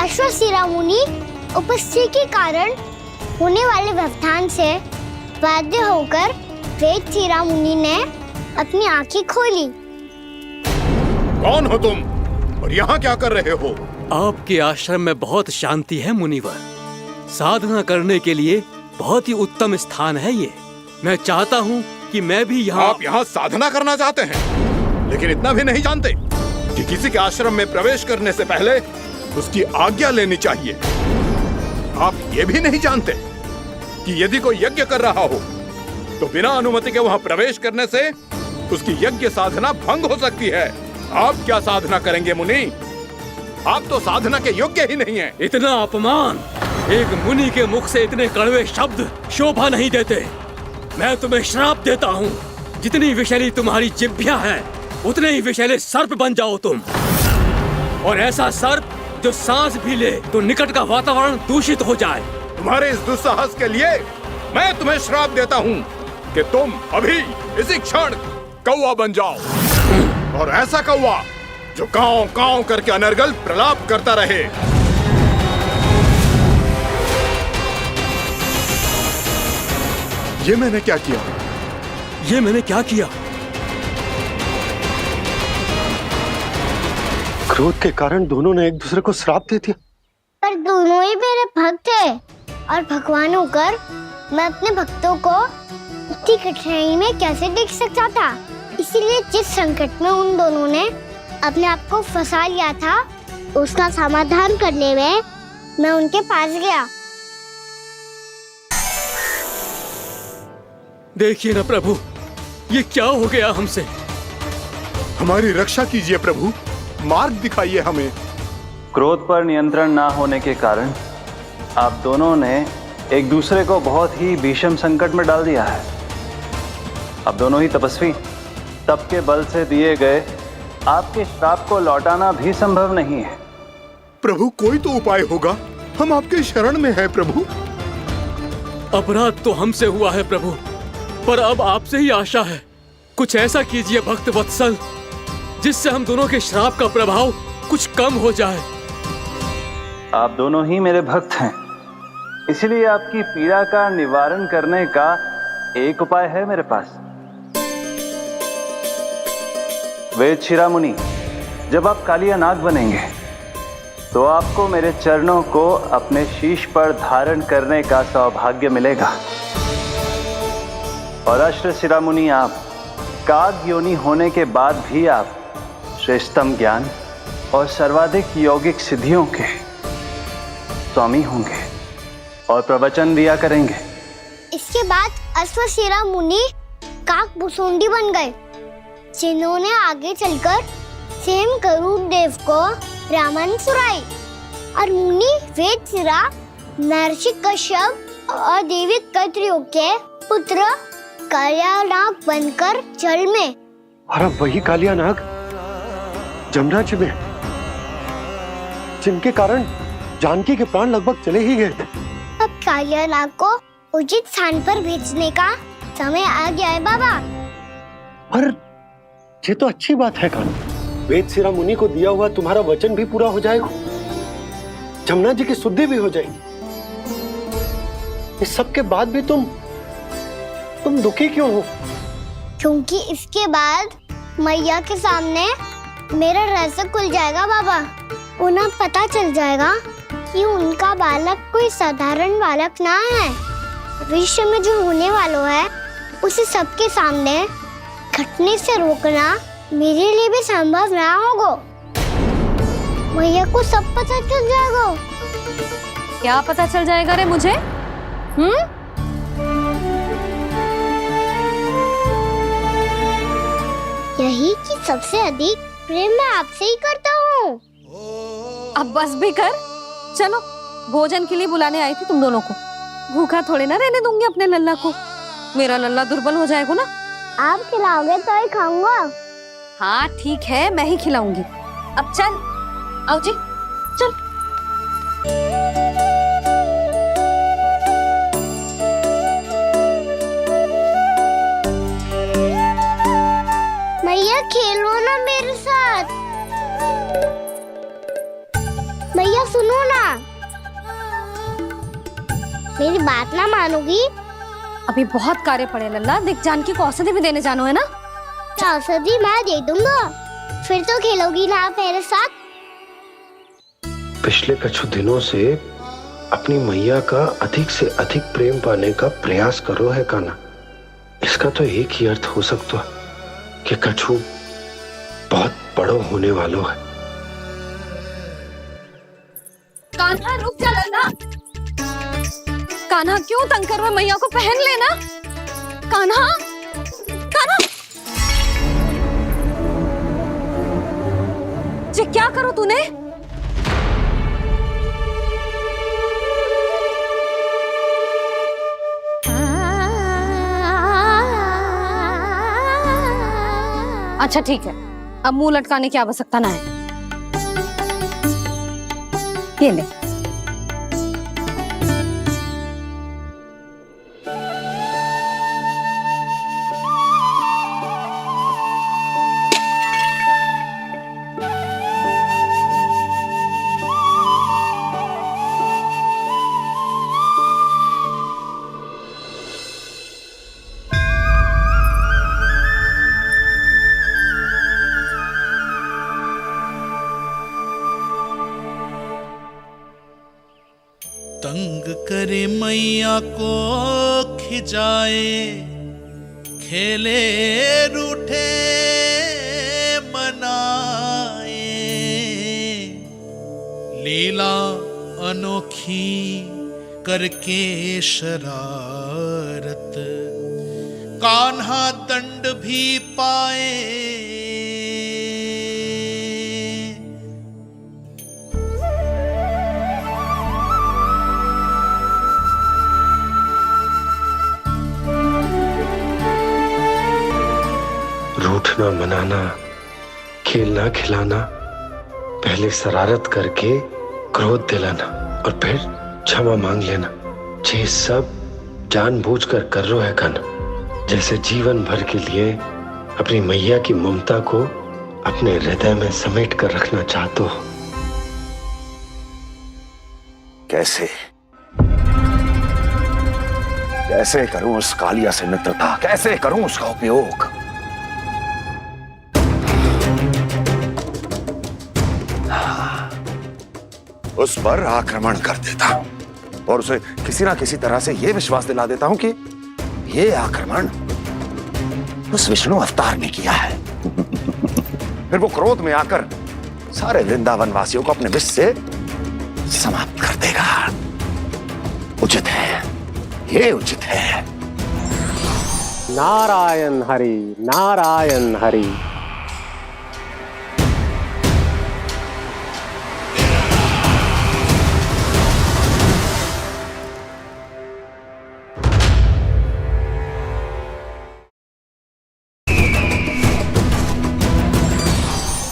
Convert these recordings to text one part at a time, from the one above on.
अश्वशिरा मुनि उपस्थिति के कारण होने वाले व्यवधान से बाध्य होकर वेदशिरा मुनि ने अपनी आंखें खोली। कौन हो तुम और यहाँ क्या कर रहे हो? आपके आश्रम में बहुत शांति है मुनिवर। साधना करने के लिए बहुत ही उत्तम स्थान है ये। मैं चाहता हूँ कि मैं भी यहाँ। आप यहाँ साधना करना चाहते हैं, लेकिन इतना भी नहीं जानते कि किसी के आश्रम में प्रवेश करने से पहले उसकी आज्ञा लेनी चाहिए। आप ये भी नहीं जानते कि यदि कोई यज्ञ कर रहा हो तो बिना अनुमति के वहाँ प्रवेश करने से उसकी यज्ञ साधना भंग हो सकती है। आप क्या साधना करेंगे मुनि? आप तो साधना के योग्य ही नहीं हैं। इतना अपमान! एक मुनि के मुख से इतने कड़वे शब्द शोभा नहीं देते। मैं तुम्हें श्राप देता हूँ, जितनी विषैली तुम्हारी जिह्वा है उतने ही विषैले सर्प बन जाओ तुम। और ऐसा सर्प जो सांस भी ले तो निकट का वातावरण दूषित हो जाए। तुम्हारे इस दुस्साहस के लिए मैं तुम्हें श्राप देता हूँ कि तुम अभी इसी क्षण कौवा बन जाओ, और ऐसा कौवा जो कांव कांव करके अनर्गल प्रलाप करता रहे। ये मैंने क्या किया? ये मैंने क्या किया? क्रोध के कारण दोनों ने एक दूसरे को श्राप दे दिया। पर दोनों ही मेरे भक्त थे, और भगवान होकर मैं अपने भक्तों को इतनी कठिनाई में कैसे देख सकता था। इसीलिए जिस संकट में उन दोनों ने अपने आप को फंसा लिया था, उसका समाधान करने में मैं उनके पास गया। देखिए ना प्रभु, ये क्या हो गया हमसे? हमारी रक्षा कीजिए प्रभु, मार्ग दिखाइए हमें। क्रोध पर नियंत्रण ना होने के कारण आप दोनों ने एक दूसरे को बहुत ही भीषण संकट में डाल दिया है। अब दोनों ही तपस्वी, तप के बल से दिए गए आपके श्राप को लौटाना भी संभव नहीं है। प्रभु कोई तो उपाय होगा, हम आपके शरण में हैं प्रभु। अपराध तो हमसे हुआ है प्रभु, पर अब आपसे ही आशा है। कुछ ऐसा कीजिए भक्त वत्सल, जिससे हम दोनों के श्राप का प्रभाव कुछ कम हो जाए। आप दोनों ही मेरे भक्त हैं, इसलिए आपकी पीड़ा का निवारण करने का एक उपाय है मेरे पास। वेदशिरा मुनि, जब आप कालिया नाग बनेंगे तो आपको मेरे चरणों को अपने शीश पर धारण करने का सौभाग्य मिलेगा। और अश्वशिरा मुनि, आप काग योनि होने के बाद भी आप श्रेष्ठतम ज्ञान और सर्वाधिक यौगिक सिद्धियों के स्वामी होंगे और प्रवचन दिया करेंगे। इसके बाद अश्वशिरा मुनि काक भुसुंडी बन गए, जिन्होंने आगे चलकर स्वयं गरुड़ देव को रामायण सुनाई। और मुनि वेदशिरा महर्षि कश्यप और देवी कत्रियों के पुत्र कालिया नाग बनकर जल में। और अब वही कालिया नाग जमुना जी में, जिनके कारण जानकी के प्राण लगभग चले ही गए थे। अब कालिया नाग को उचित स्थान पर भेजने का समय आ गया है बाबा। पर ये तो अच्छी बात है कान्हा, वेदशिरा मुनि को दिया हुआ तुम्हारा वचन भी पूरा हो जाएगा, जमुना जी की शुद्धि भी हो जाएगी। इस सब के बाद भी तुम दुखी क्यों हो? क्योंकि इसके बाद मैया के सामने मेरा रहस्य खुल जाएगा बाबा। उन्हें पता चल जाएगा कि उनका बालक कोई साधारण बालक ना है। भविष्य में जो होने वाला है उसे सबके सामने घटने से रोकना मेरे लिए भी संभव ना होगा। मैया को सब पता चल जाएगा। क्या पता चल जाएगा रे मुझे? यही कि सबसे अधिक प्रेम मैं आपसे ही करता हूँ। अब बस भी कर, चलो भोजन के लिए बुलाने आई थी तुम दोनों को। भूखा थोड़े ना रहने दूंगी अपने लल्ला को, मेरा लल्ला दुर्बल हो जाएगा ना। आप खिलाओगे तो ही खाऊंगा। हाँ ठीक है, मैं ही खिलाऊंगी। अब चल, आओ जी, चल। मैया खेलो ना मेरे साथ। मैया सुनो ना। मेरी बात ना मानोगी? अभी बहुत कार्य पड़े लल्ला, देख जानकी को औषधि भी देने जानो है ना। औषधि मैं दे दूंगा, फिर तो खेलोगी ना आप मेरे साथ। पिछले कुछ दिनों से अपनी मैया का अधिक से अधिक प्रेम पाने का प्रयास करो है कान्हा। इसका तो एक ही अर्थ हो सकता है कि कछु बहुत बड़ो होने वालो है। कान्हा रुक जा लल्ला। कान्हा क्यों तंग कर रहा है, मैया को पहन लेना। कान्हा, कान्हा, ये क्या करो तूने? अच्छा ठीक है, अब मुंह लटकाने की आवश्यकता ना है। ये ले। तंग करे मैया को खिजाए, खेले रूठे मनाए, लीला अनोखी करके शरारत, कान्हा दंड भी पाए। रूठना मनाना, खेलना खिलाना, पहले शरारत करके क्रोध दिलाना और फिर क्षमा मांग लेना, ये सब जानबूझकर कर रहे है कान्हा। जैसे जीवन भर के लिए अपनी मैया की ममता को अपने हृदय में समेट कर रखना चाहते हो। कैसे कैसे करूं उस कालिया से मित्रता, कैसे करूं उसका उपयोग? उस पर आक्रमण कर देता हूं और उसे किसी ना किसी तरह से यह विश्वास दिला देता हूं कि यह आक्रमण उस विष्णु अवतार ने किया है। फिर वो क्रोध में आकर सारे वृंदावन वासियों को अपने विष से समाप्त कर देगा। उचित है, ये उचित है। नारायण हरि, नारायण हरि।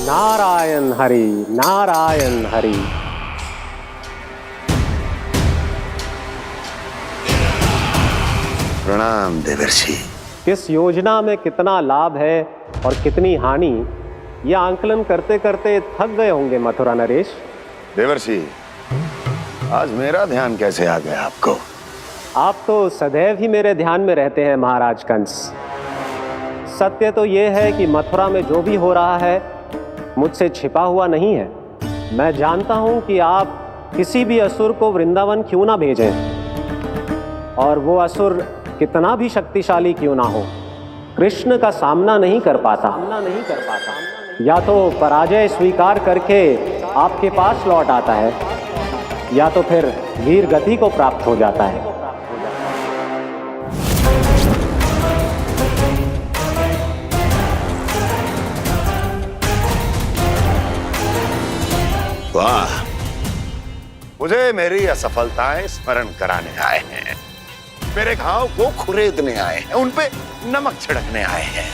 नारायण हरि, नारायण हरि। प्रणाम देवर्षि। किस योजना में कितना लाभ है और कितनी हानि, यह आंकलन करते करते थक गए होंगे मथुरा नरेश। देवर्षि, आज मेरा ध्यान कैसे आ गया आपको? आप तो सदैव ही मेरे ध्यान में रहते हैं महाराज कंस। सत्य तो यह है कि मथुरा में जो भी हो रहा है मुझसे छिपा हुआ नहीं है। मैं जानता हूं कि आप किसी भी असुर को वृंदावन क्यों ना भेजें, और वो असुर कितना भी शक्तिशाली क्यों ना हो, कृष्ण का सामना नहीं कर पाता। या तो पराजय स्वीकार करके आपके पास लौट आता है, या तो फिर वीर गति को प्राप्त हो जाता है। वाह, मुझे मेरी असफलताएं स्मरण कराने आए हैं, मेरे घाव को खुरेदने आए हैं, उन पे नमक छिड़कने आए हैं।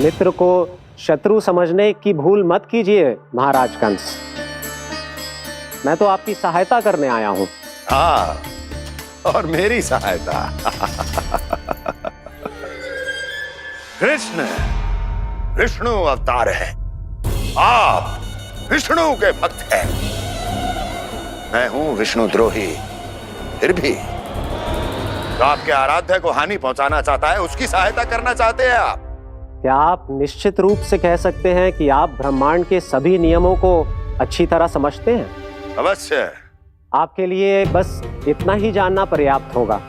मित्र को शत्रु समझने की भूल मत कीजिए महाराज कंस। मैं तो आपकी सहायता करने आया हूं। हाँ, और मेरी सहायता। कृष्ण विष्णु अवतार है, आप विष्णु के भक्त हैं। मैं हूं विष्णुद्रोही, फिर भी तो आपके आराध्य को हानि पहुंचाना चाहता है, उसकी सहायता करना चाहते हैं आप। क्या आप निश्चित रूप से कह सकते हैं कि आप ब्रह्मांड के सभी नियमों को अच्छी तरह समझते हैं? अवश्य। आपके लिए बस इतना ही जानना पर्याप्त होगा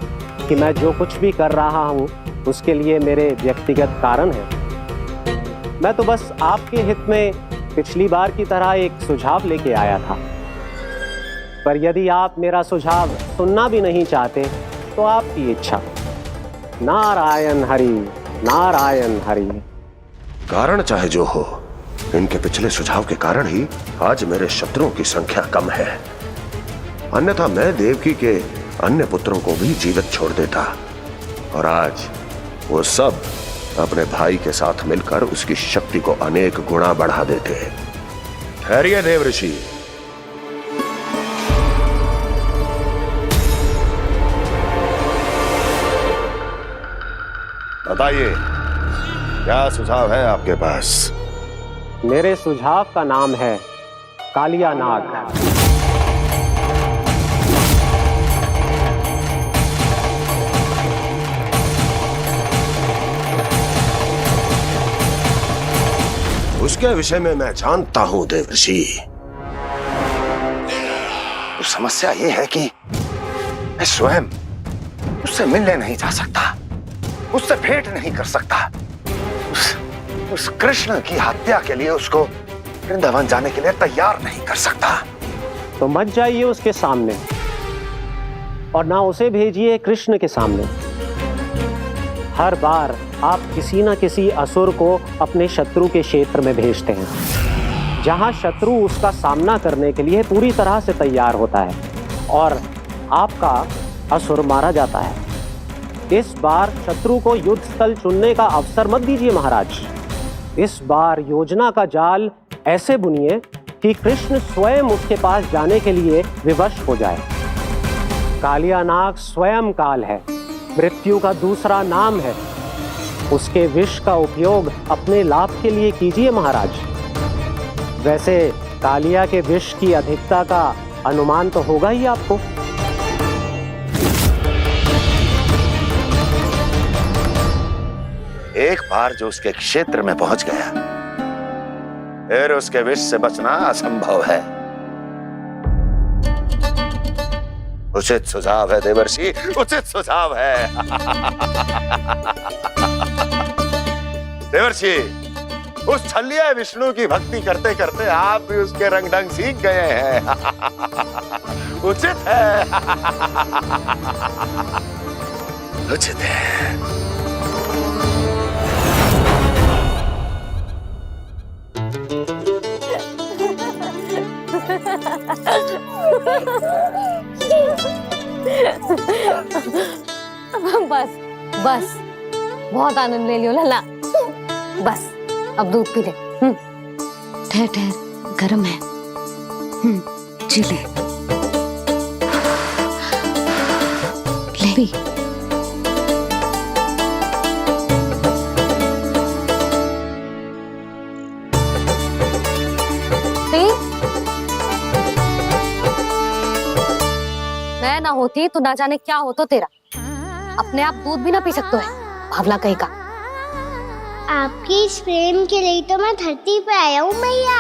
कि मैं जो कुछ भी कर रहा हूं उसके लिए मेरे व्यक्तिगत कारण हैं। मैं तो बस आपके हित में पिछली बार की तरह एक सुझाव लेके आया था, पर यदि आप मेरा सुझाव सुनना भी नहीं चाहते तो आपकी इच्छा। नारायण हरि, नारायण हरि। कारण चाहे जो हो, इनके पिछले सुझाव के कारण ही आज मेरे शत्रुओं की संख्या कम है, अन्यथा मैं देवकी के अन्य पुत्रों को भी जीवित छोड़ देता और आज वो सब अपने भाई के साथ मिलकर उसकी शक्ति को अनेक गुना बढ़ा देते। ठहरिए देव ऋषि, बताइए क्या सुझाव है आपके पास? मेरे सुझाव का नाम है कालिया नाग। उसके विषय में मैं जानता हूं देवर्षि। तो समस्या यह है कि मैं स्वयं उससे मिलने नहीं जा सकता, उससे भेंट नहीं कर सकता। उस कृष्ण की हत्या के लिए उसको वृंदावन जाने के लिए तैयार नहीं कर सकता। तो मत जाइए उसके सामने और ना उसे भेजिए कृष्ण के सामने। हर बार आप किसी न किसी असुर को अपने शत्रु के क्षेत्र में भेजते हैं, जहां शत्रु उसका सामना करने के लिए पूरी तरह से तैयार होता है और आपका असुर मारा जाता है। इस बार शत्रु को युद्ध स्थल चुनने का अवसर मत दीजिए महाराज। इस बार योजना का जाल ऐसे बुनिए कि कृष्ण स्वयं उसके पास जाने के लिए विवश हो जाए। कालिया नाग स्वयं काल है, मृत्यु का दूसरा नाम है। उसके विष का उपयोग अपने लाभ के लिए कीजिए महाराज। वैसे कालिया के विष की अधिकता का अनुमान तो होगा ही आपको। एक बार जो उसके क्षेत्र में पहुंच गया, फिर उसके विष से बचना असंभव है। उचित सुझाव है देवर्षि, उचित सुझाव है। देवर्षि, उस छलिया विष्णु की भक्ति करते करते आप भी उसके रंग ढंग सीख गए हैं। उचित है, उचित है। बस बस, बहुत आनंद ले लियो लला। बस अब दूध पी ले। ठहर ठहर, गर्म है। जी ले ले। मैं ना होती तो ना जाने क्या होता तेरा। अपने आप दूध भी ना पी सकते है, भावला कहीं का। आपकी इस प्रेम के लिए तो मैं धरती पे आया हूँ मैया।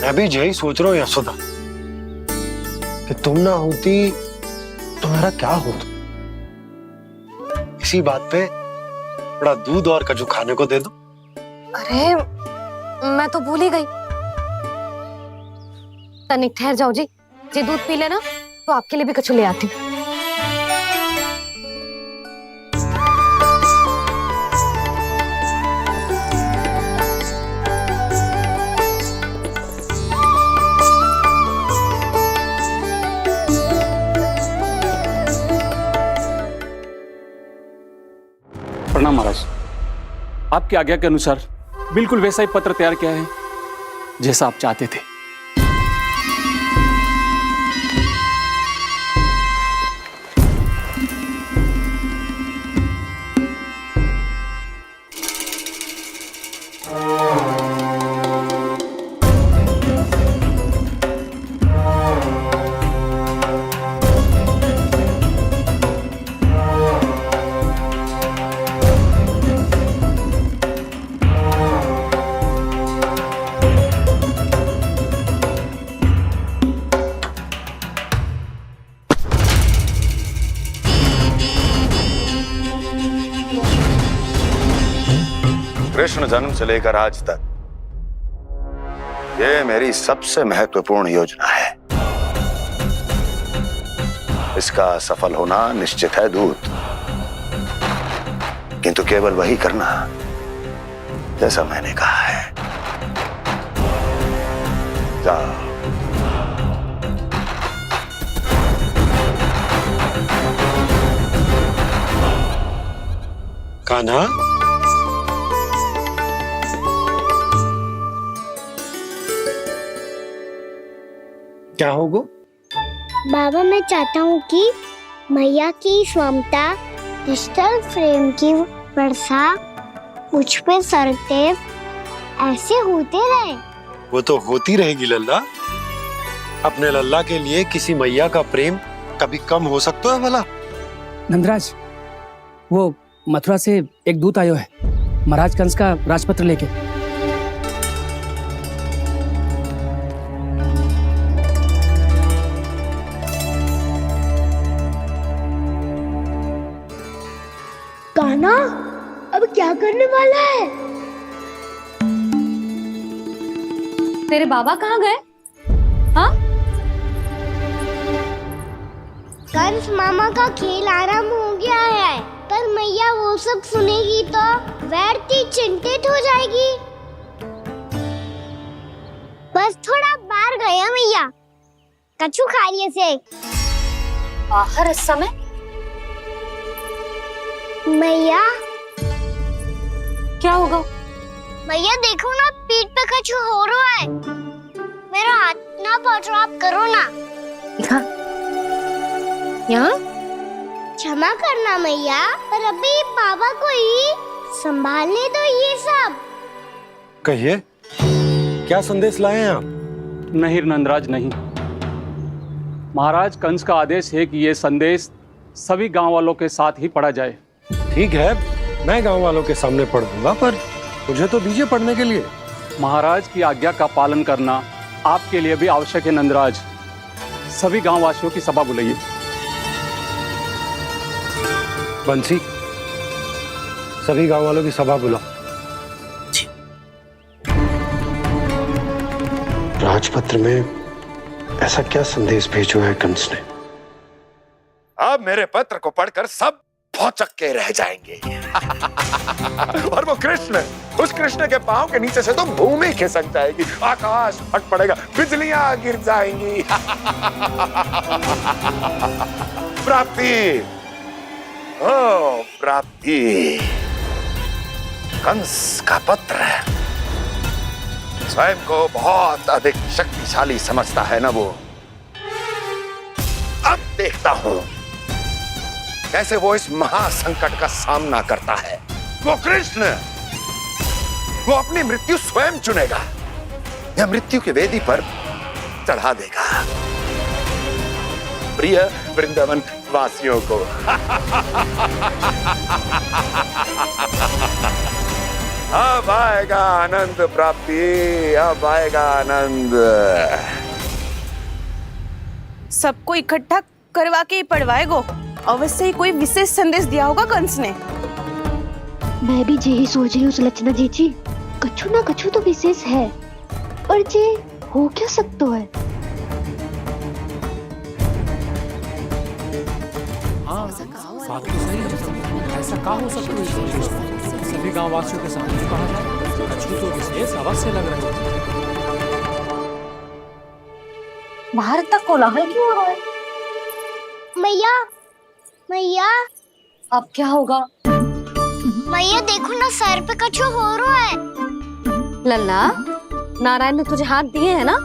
मैं भी यही सोच रहा हूँ यशोदा कि तुम ना होती तो मेरा क्या होता। इसी बात पे थोड़ा दूध और कजू खाने को दे दो। अरे मैं तो भूल ही गई। तनिक ठहर जाओ जी, जे दूध पी लेना तो आपके लिए भी कछु ले आती हूँ। प्रणाम महाराज। आपकी आज्ञा के अनुसार बिल्कुल वैसा ही पत्र तैयार किया है जैसा आप चाहते थे। कृष्ण जन्म से लेकर आज तक ये मेरी सबसे महत्वपूर्ण योजना है। इसका सफल होना निश्चित है दूत, किंतु केवल वही करना जैसा मैंने कहा है। जाओ। कान्हा, क्या होगा? बाबा मैं चाहता हूँ कि मैया की स्वमता क्रिस्टल फ्रेम की वर्षा मुझ पे सरतेव ऐसे होते रहे। वो तो होती रहेगी लल्ला। अपने लल्ला के लिए किसी मैया का प्रेम कभी कम हो सकता है भला? नंदराज, वो मथुरा से एक दूत आयो है महाराज कंस का राजपत्र लेके। कान्हा अब क्या करने वाला है? तेरे बाबा कहाँ गए? हाँ? कंस मामा का खेल आरंभ हो गया है, पर मैया वो सब सुनेगी तो व्यर्थ चिंतित हो जाएगी। बस थोड़ा बाहर गया मैया, कछु खा लिए से। बाहर इस समय? मैया क्या होगा? मैया देखो ना, पीठ पे कछु हो रहा है। मेरा हाथ ना पहुंचो, आप करो ना। दिखा यहाँ। क्षमा करना मैया, पर अभी बाबा को ही संभालने दो ये सब। कहिए, क्या संदेश लाए हैं आप? नहीं नंदराज नहीं। महाराज कंस का आदेश है कि ये संदेश सभी गांव वालों के साथ ही पढ़ा जाए। ठीक है, मैं गांव वालों के सामने पढ़ दूंगा, पर मुझे तो दीजिए पढ़ने के लिए। महाराज की आज्ञा का पालन करना आपके लिए भी आवश्यक है नंदराज। सभी गांव वासियों की सभा बुलाइए। बंसी, सभी गांव वालों की सभा बुलाओ। राजपत्र में ऐसा क्या संदेश भेजो है कंस ने? अब मेरे पत्र को पढ़कर सब भौचक के रह जाएंगे। और वो कृष्ण, उस कृष्ण के पांव के नीचे से तो भूमि खिसक जाएगी, आकाश फट पड़ेगा, बिजलियां गिर जाएंगी। प्राप्ति, ओ प्राप्ति, कंस का पत्र। स्वयं को बहुत अधिक शक्तिशाली समझता है ना वो। अब देखता हूं कैसे वो इस महासंकट का सामना करता है। वो कृष्ण, वो अपनी मृत्यु स्वयं चुनेगा या मृत्यु की वेदी पर चढ़ा देगा प्रिय वृंदावन वासियों को। अब आएगा आनंद प्राप्ति, अब आएगा आनंद। सबको इकट्ठा करवा के ही पढ़वाएगो। अवश्य ही कोई विशेष संदेश दिया होगा कंस ने। मैं भी यही सोच रही हूँ सुलक्षणा जी, कछु ना कछु तो विशेष है, पर जे हो क्या सकता है? हाँ, बात तो सही है। ऐसा क्या हो सकता है? सभी गांव वासियों के सामने कहा जाए, कछु तो विशेष अवश्य लग रहा है। बाहर तक कोलाहल क्यों हो रहा है? मैया, मैया, अब क्या होगा? मैया देखो ना, सर पे कछु हो रहा है। लल्ला, नारायण ने तुझे हाथ दिए हैं ना?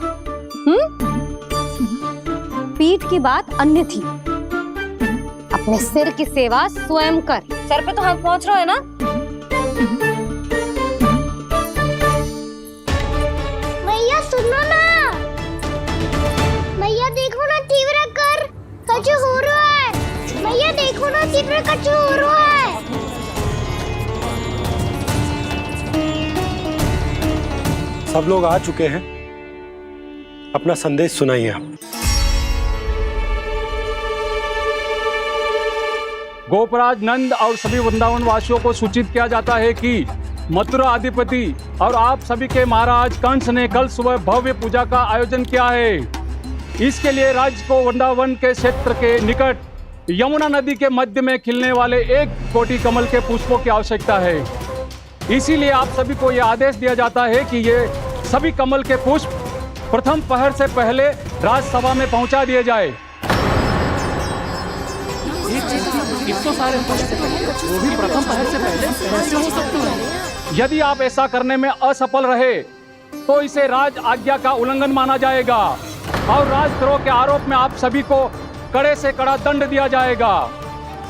पीठ की बात अन्य थी। अपने सिर की सेवा स्वयं कर। सर पे तो हाथ पहुंच रहा है ना? मैया सुनो ना, मैया देखो ना, तीव्र कर कछु हो रहा है। मैया देखो ना, तीव्र कछु हो रहा है। सब लोग आ चुके हैं, अपना संदेश सुनाइए आप। गोपराज नंद और सभी वृंदावन वासियों को सूचित किया जाता है कि मथुरा अधिपति और आप सभी के महाराज कंस ने कल सुबह भव्य पूजा का आयोजन किया है। इसके लिए राज्य को वृंदावन के क्षेत्र के निकट यमुना नदी के मध्य में खिलने वाले 1 कोटि कमल के पुष्पों की आवश्यकता है। इसीलिए आप सभी को यह आदेश दिया जाता है कि ये सभी कमल के पुष्प प्रथम पहर से पहले राजसभा में पहुंचा दिए जाए। इतने सारे पुष्प वो भी प्रथम पहर से पहले कैसे हो सकते हैं? यदि आप ऐसा करने में असफल रहे तो इसे राज आज्ञा का उल्लंघन माना जाएगा और राजद्रोह के आरोप में आप सभी को कड़े से कड़ा दंड दिया जाएगा।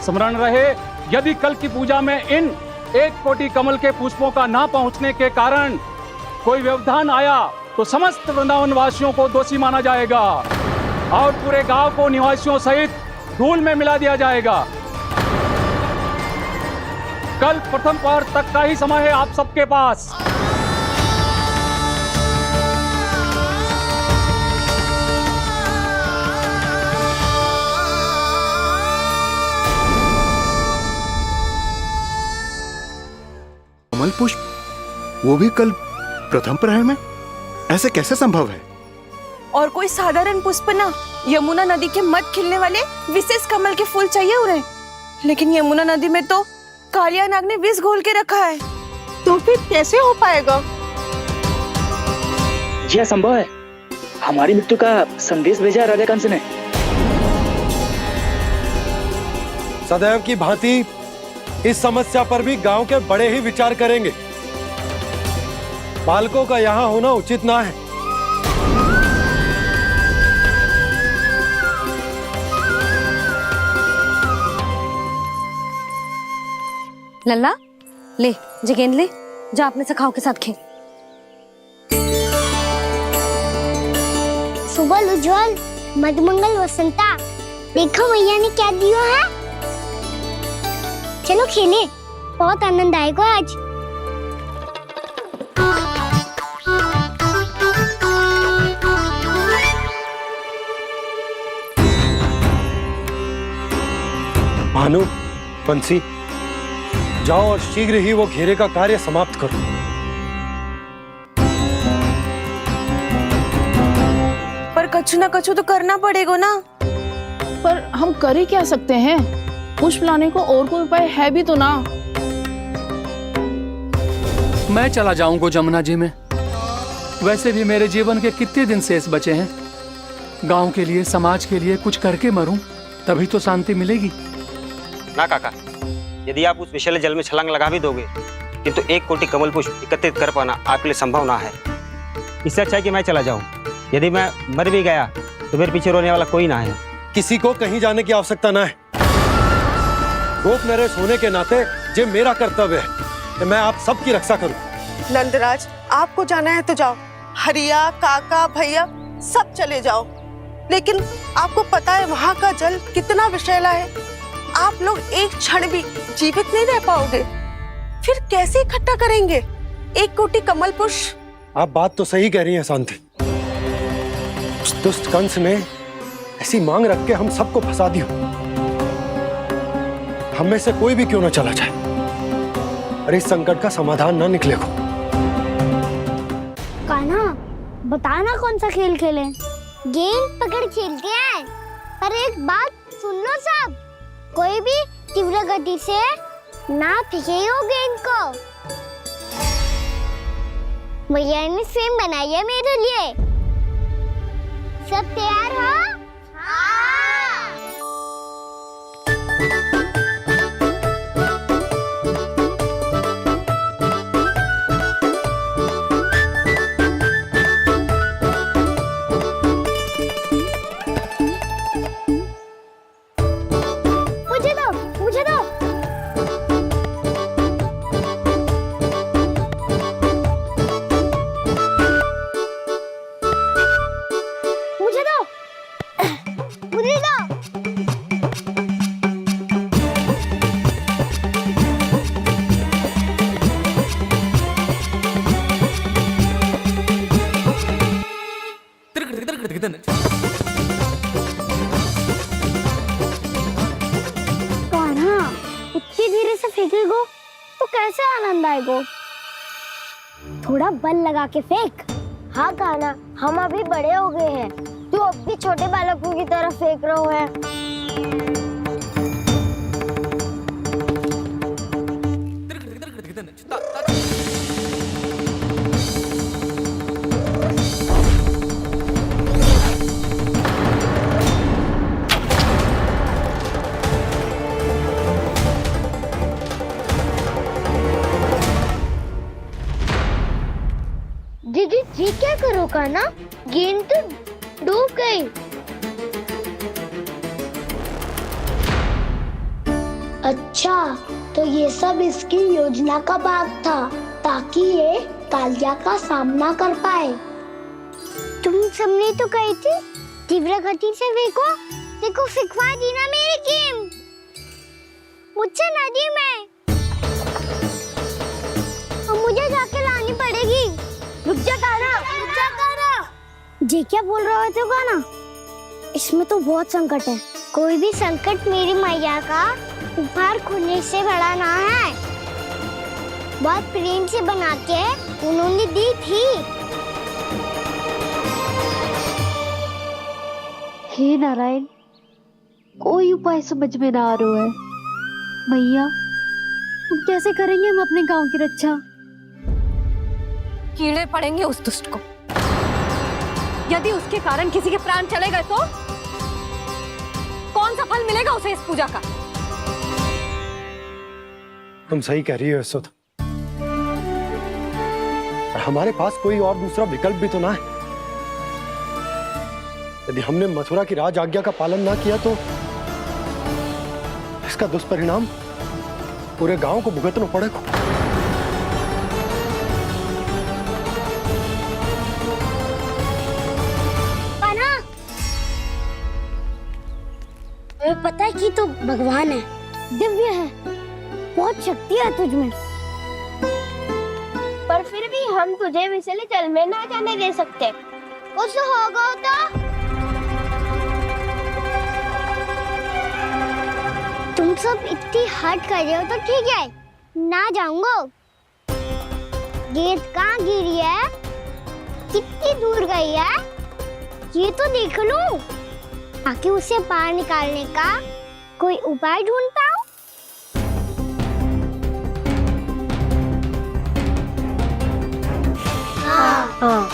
स्मरण रहे, यदि कल की पूजा में इन 1 कोटि कमल के पुष्पों का ना पहुंचने के कारण कोई व्यवधान आया तो समस्त वृंदावन वासियों को दोषी माना जाएगा और पूरे गांव को निवासियों सहित धूल में मिला दिया जाएगा। कल प्रथम पहर तक का ही समय है आप सबके पास। कमल पुष्प, वो भी कल प्रथम प्रहर में? ऐसे कैसे संभव है? और कोई साधारण पुष्प ना, यमुना नदी के मध्य खिलने वाले विशेष कमल के फूल चाहिए उन्हें। लेकिन यमुना नदी में तो कालिया नाग ने विष घोल के रखा है, तो फिर कैसे हो पाएगा? यह संभव है। हमारी मृत्यु का संदेश भेजा राजा कंस ने। सदैव की भांति इस समस्या पर भी गांव के बड़े ही विचार करेंगे। बालकों का यहाँ होना उचित ना है। लल्ला ले, जे गेंद ले, जा अपने सखाओं के साथ खेल। सुबह उज्जवल, मधुमंगल वसंता, देखो मैया ने क्या दिया है। चलो खेलें, बहुत आनंद आएगा आज। भानु, बंसी, जाओ और शीघ्र ही वो घेरे का कार्य समाप्त करो। पर कछु ना कछु तो करना पड़ेगा ना। पर हम कर ही क्या सकते हैं? पुष्प लाने को और कोई उपाय है भी तो ना। मैं चला जाऊंगा जमुना जी में। वैसे भी मेरे जीवन के कितने दिन शेष बचे हैं। गांव के लिए, समाज के लिए कुछ करके मरूं, तभी तो शांति मिलेगी। ना काका, यदि आप उस विषैले जल में छलांग लगा भी दोगे, किंतु 1 कोटि कमल पुष्प एकत्रित कर पाना आपके लिए संभव ना है। इससे अच्छा है कि मैं चला जाऊं। यदि मैं मर भी गया तो मेरे पीछे रोने वाला कोई ना है। किसी को कहीं जाने की आवश्यकता ना है। गोप नरेश होने के नाते ये मेरा कर्तव्य है कि मैं आप सबकी रक्षा करूं। नंदराज, आपको जाना है तो जाओ। हरिया, काका, भैया सब चले जाओ। लेकिन आपको पता है वहाँ का जल कितना विषैला है। आप लोग एक क्षण भी जीवित नहीं रह पाओगे। फिर कैसे इकट्ठा करेंगे 1 कोटि कमल पुष्प? आप बात तो सही कह रही हैं शांति। उस दुष्ट कंस ने ऐसी मांग रख के हम सबको फंसा दिया। हम में से कोई भी क्यों ना चला जाए और इस संकट का समाधान ना निकले को। कान्हा, बताना कौन सा खेल खेलें? गेंद पकड़ खेलते हैं। पर एक बात सुन लो सब, कोई भी तीव्र गति से ना फेंकेगा गेंद को। भैया ने फ्रेम बनाई है मेरे लिए। सब तैयार हो? मुझे दो। इतनी धीरे से फेंकेगो तो कैसे आनंद आएगो? थोड़ा बल लगा के फेंक। हाँ कान्हा, हम अभी बड़े हो गए हैं, तू अब भी छोटे बालकों की तरह फेंक रहा है। दीदी जी क्या करो कान्हा, गेंद तो डूब गई। अच्छा, तो ये सब इसकी योजना का भाग था ताकि ये कालिया का सामना कर पाए। तुम सबने तो कही थी तीव्र गति से फेंको, देखो फिकवा दी ना मेरी गेम मुझसे नदी में। अब मुझे जाके लानी पड़ेगी। रुक जा कान्हा, रुक जा कान्हा। जी क्या बोल रहे हो कान्हा? इसमें तो बहुत संकट है। कोई भी संकट मेरी मैया का उपहार खोने से बड़ा ना है। बहुत प्रेम से बना के उन्होंने दी थी। हे नारायण, कोई उपाय समझ में ना आ रहा है। मैया, अब कैसे करेंगे हम अपने गांव की रक्षा? कीड़े पड़ेंगे उस दुष्ट को। यदि उसके कारण किसी के प्राण चले गए तो कौन सा फल मिलेगा उसे इस पूजा का? तुम सही कह रही हो यशोद। हमारे पास कोई और दूसरा विकल्प भी तो ना है। यदि हमने मथुरा की राज आज्ञा का पालन ना किया तो इसका दुष्परिणाम पूरे गांव को भुगतना पड़ेगा। तुम्हें पता है कि तू भगवान है, दिव्य है, बहुत शक्ति है तुझमें, पर फिर भी हम तुझे विषैले जल में ना जाने दे सकते। कुछ होगा तो तुम सब इतनी हट कर रहे हो तो ठीक है, ना जाऊंगा। गेंद कहाँ गिरी है, कितनी दूर गई है, ये तो देख लूं, ताकि उसे बाहर निकालने का कोई उपाय ढूंढ पाऊं। हाँ।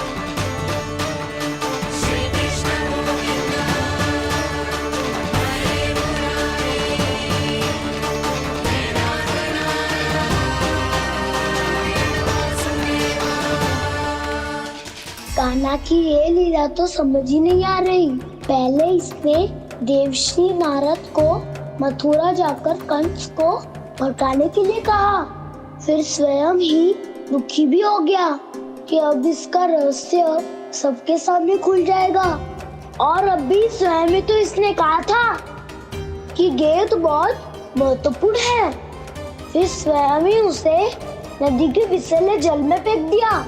कान्हा की ये लीला तो समझ ही नहीं आ रही। पहले इसने देवश्री नारद को मथुरा जाकर कंस को भड़काने के लिए कहा, फिर स्वयं ही दुखी भी हो गया कि अब इसका रहस्य सबके सामने खुल जाएगा। और अब भी स्वयं ही तो इसने कहा था कि गेंद बहुत महत्वपूर्ण है, फिर स्वयं ही उसे नदी के विषैले जल में फेंक दिया।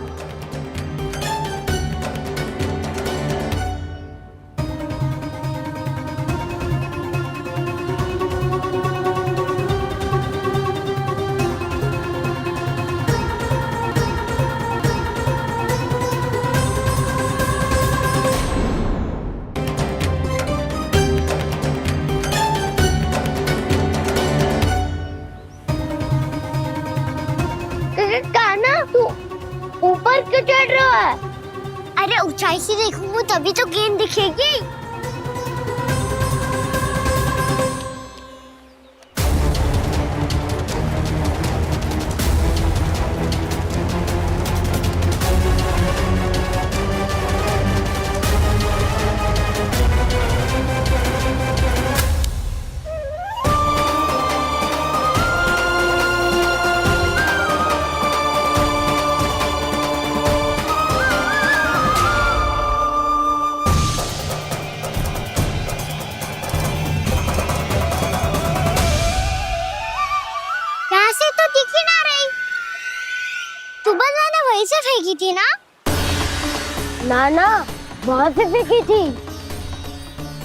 ऊपर क्यों चढ़ रहा है? अरे ऊंचाई से देखूंगा तभी तो गेंद दिखेगी। से फेंकी थी ना? ना वहाँ से फेंकी थी।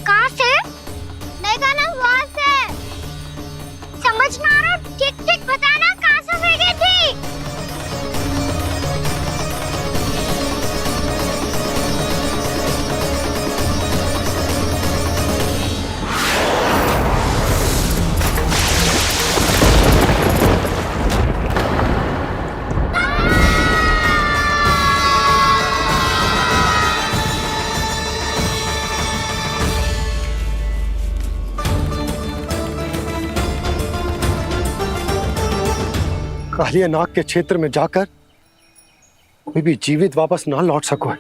कहाँ से? नहीं कहना वहाँ से। समझ ना आ रहा, ठीक बताना कहाँ से फेंकी थी? कालिया नाग के क्षेत्र में जाकर कोई भी जीवित वापस ना लौट सको।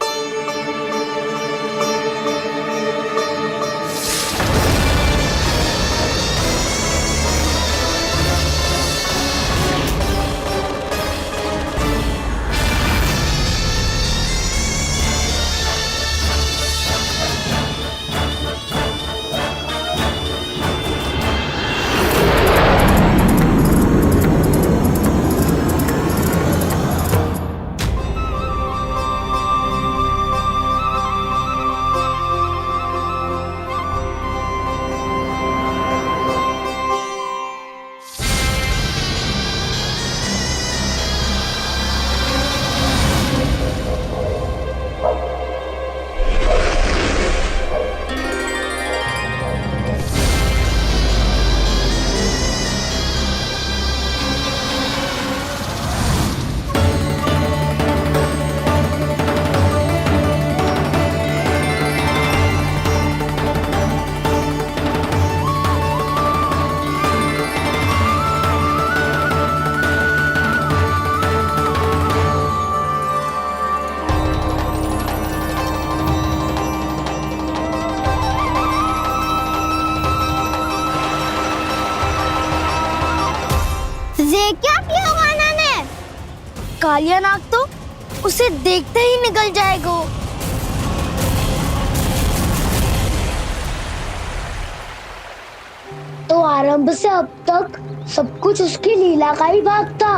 ये क्या किया वाना ने? कालिया नाग तो उसे देखते ही निकल जाएगा। तो आरंभ से अब तक सब कुछ उसकी लीला का ही भाग था।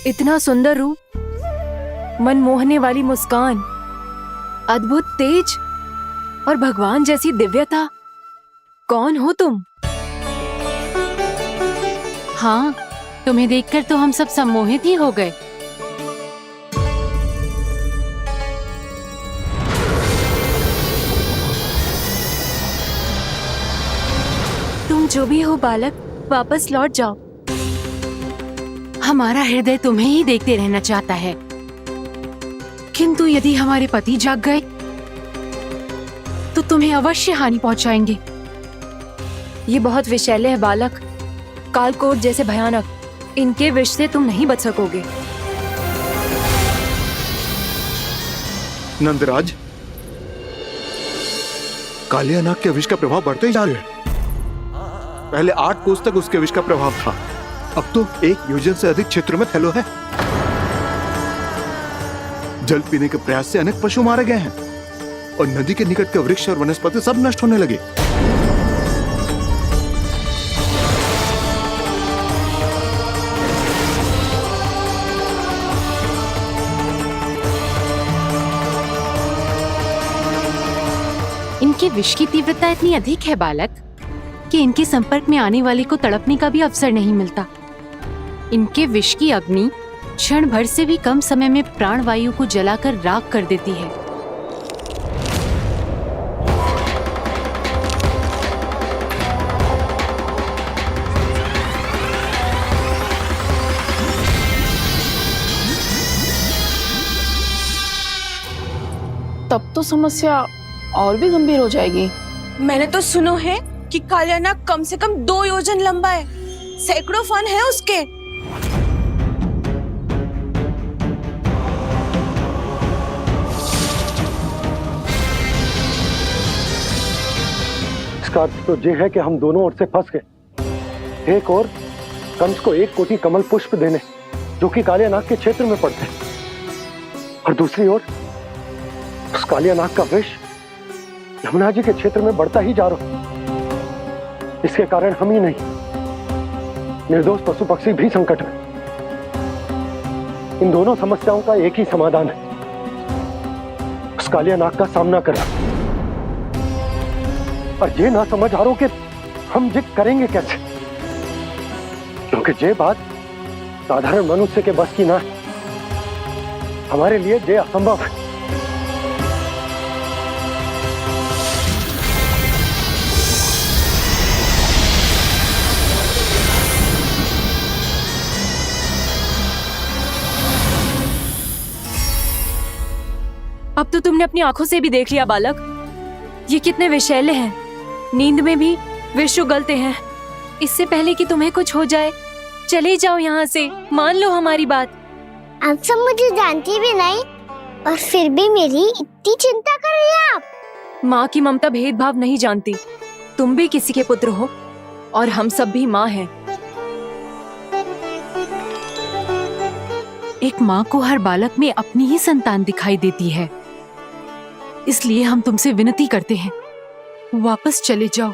इतना सुंदर रूप, मन मोहने वाली मुस्कान, अद्भुत तेज और भगवान जैसी दिव्यता। कौन हो तुम? हाँ, तुम्हें देखकर तो हम सब सम्मोहित ही हो गए। तुम जो भी हो बालक, वापस लौट जाओ। हमारा हृदय तुम्हें ही देखते रहना चाहता है, किंतु यदि हमारे पति जाग गए तो तुम्हें अवश्य हानि पहुंचाएंगे। ये बहुत विषैले है बालक, कालकोट जैसे भयानक। इनके विष से तुम नहीं बच सकोगे। नंदराज, कालिया नाग के विष का प्रभाव बढ़ते ही जा रहा है। पहले 8 कोस तक उसके विष का प्रभाव था, अब तो 1 योजन से अधिक क्षेत्र में फैलो है। जल पीने के प्रयास से अनेक पशु मारे गए हैं और नदी के निकट के वृक्ष और वनस्पति सब नष्ट होने लगे। इनके विष की तीव्रता इतनी अधिक है बालक कि इनके संपर्क में आने वाले को तड़पने का भी अवसर नहीं मिलता। इनके विष की अग्नि क्षण भर से भी कम समय में प्राण वायु को जलाकर राख कर देती है। तब तो समस्या और भी गंभीर हो जाएगी। मैंने तो सुनो है कि कालिया नाग कम से कम 2 योजन लंबा है, सैकड़ों फन है उसके। इसका अर्थ तो ये है कि हम दोनों ओर से फंस गए। एक और कंस को 1 कोटि कमल पुष्प देने जो कि कालिया नाग के क्षेत्र में पड़ते हैं, और दूसरी ओर उस कालिया नाग का विष यमुना जी के क्षेत्र में बढ़ता ही जा रहा। इसके कारण हम ही नहीं, निर्दोष पशु पक्षी भी संकट में। इन दोनों समस्याओं का एक ही समाधान है, उस कालिया नाग का सामना करना। और ये ना समझ आ रहा कि हम ये करेंगे कैसे, क्योंकि ये बात साधारण मनुष्य के बस की ना, हमारे लिए ये असंभव है। अब तो तुमने अपनी आंखों से भी देख लिया बालक, ये कितने विषैले हैं। नींद में भी विष उगलते हैं। इससे पहले कि तुम्हें कुछ हो जाए, चले जाओ यहाँ से, मान लो हमारी बात। आप सब मुझे जानती भी नहीं और फिर भी मेरी इतनी चिंता कर रही हैं आप। माँ की ममता भेदभाव नहीं जानती। तुम भी किसी के पुत्र हो और हम सब भी माँ हैं। एक माँ को हर बालक में अपनी ही संतान दिखाई देती है, इसलिए हम तुमसे विनती करते हैं, वापस चले जाओ,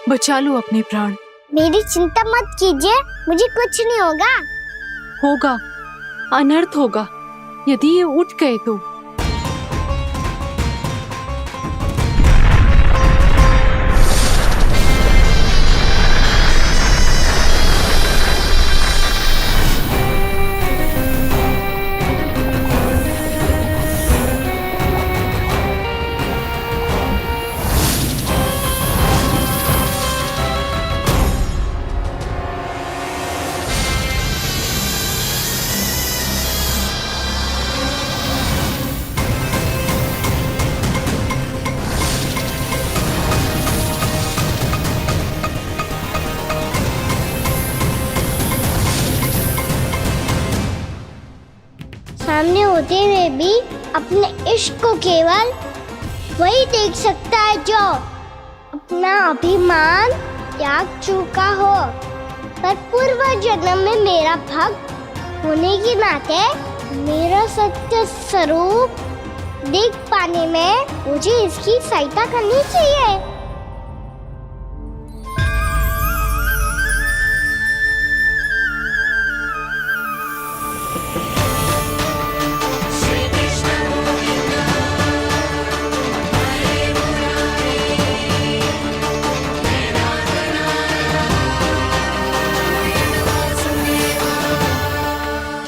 बचा लो अपने प्राण। मेरी चिंता मत कीजिए, मुझे कुछ नहीं होगा। होगा, अनर्थ होगा यदि ये उठ गए तो। सामने होते हुए भी अपने इश्क को केवल वही देख सकता है जो अपना अभिमान त्याग चुका हो। पर पूर्व जन्म में मेरा भक्त होने के नाते मेरा सत्य स्वरूप देख पाने में मुझे इसकी सहायता करनी चाहिए।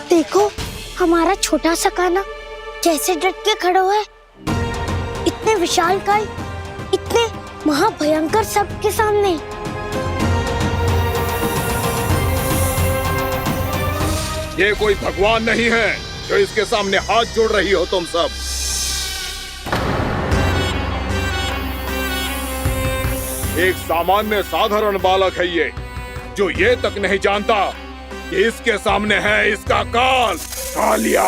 देखो हमारा छोटा सा कान्हा कैसे डट के खड़ा हुआ है। इतने विशालकाय, इतने महाभयंकर सबके सामने। ये कोई भगवान नहीं है जो इसके सामने हाथ जोड़ रही हो तुम सब। एक सामान्य साधारण बालक है ये, जो ये तक नहीं जानता कि इसके सामने है इसका काल, कालिया।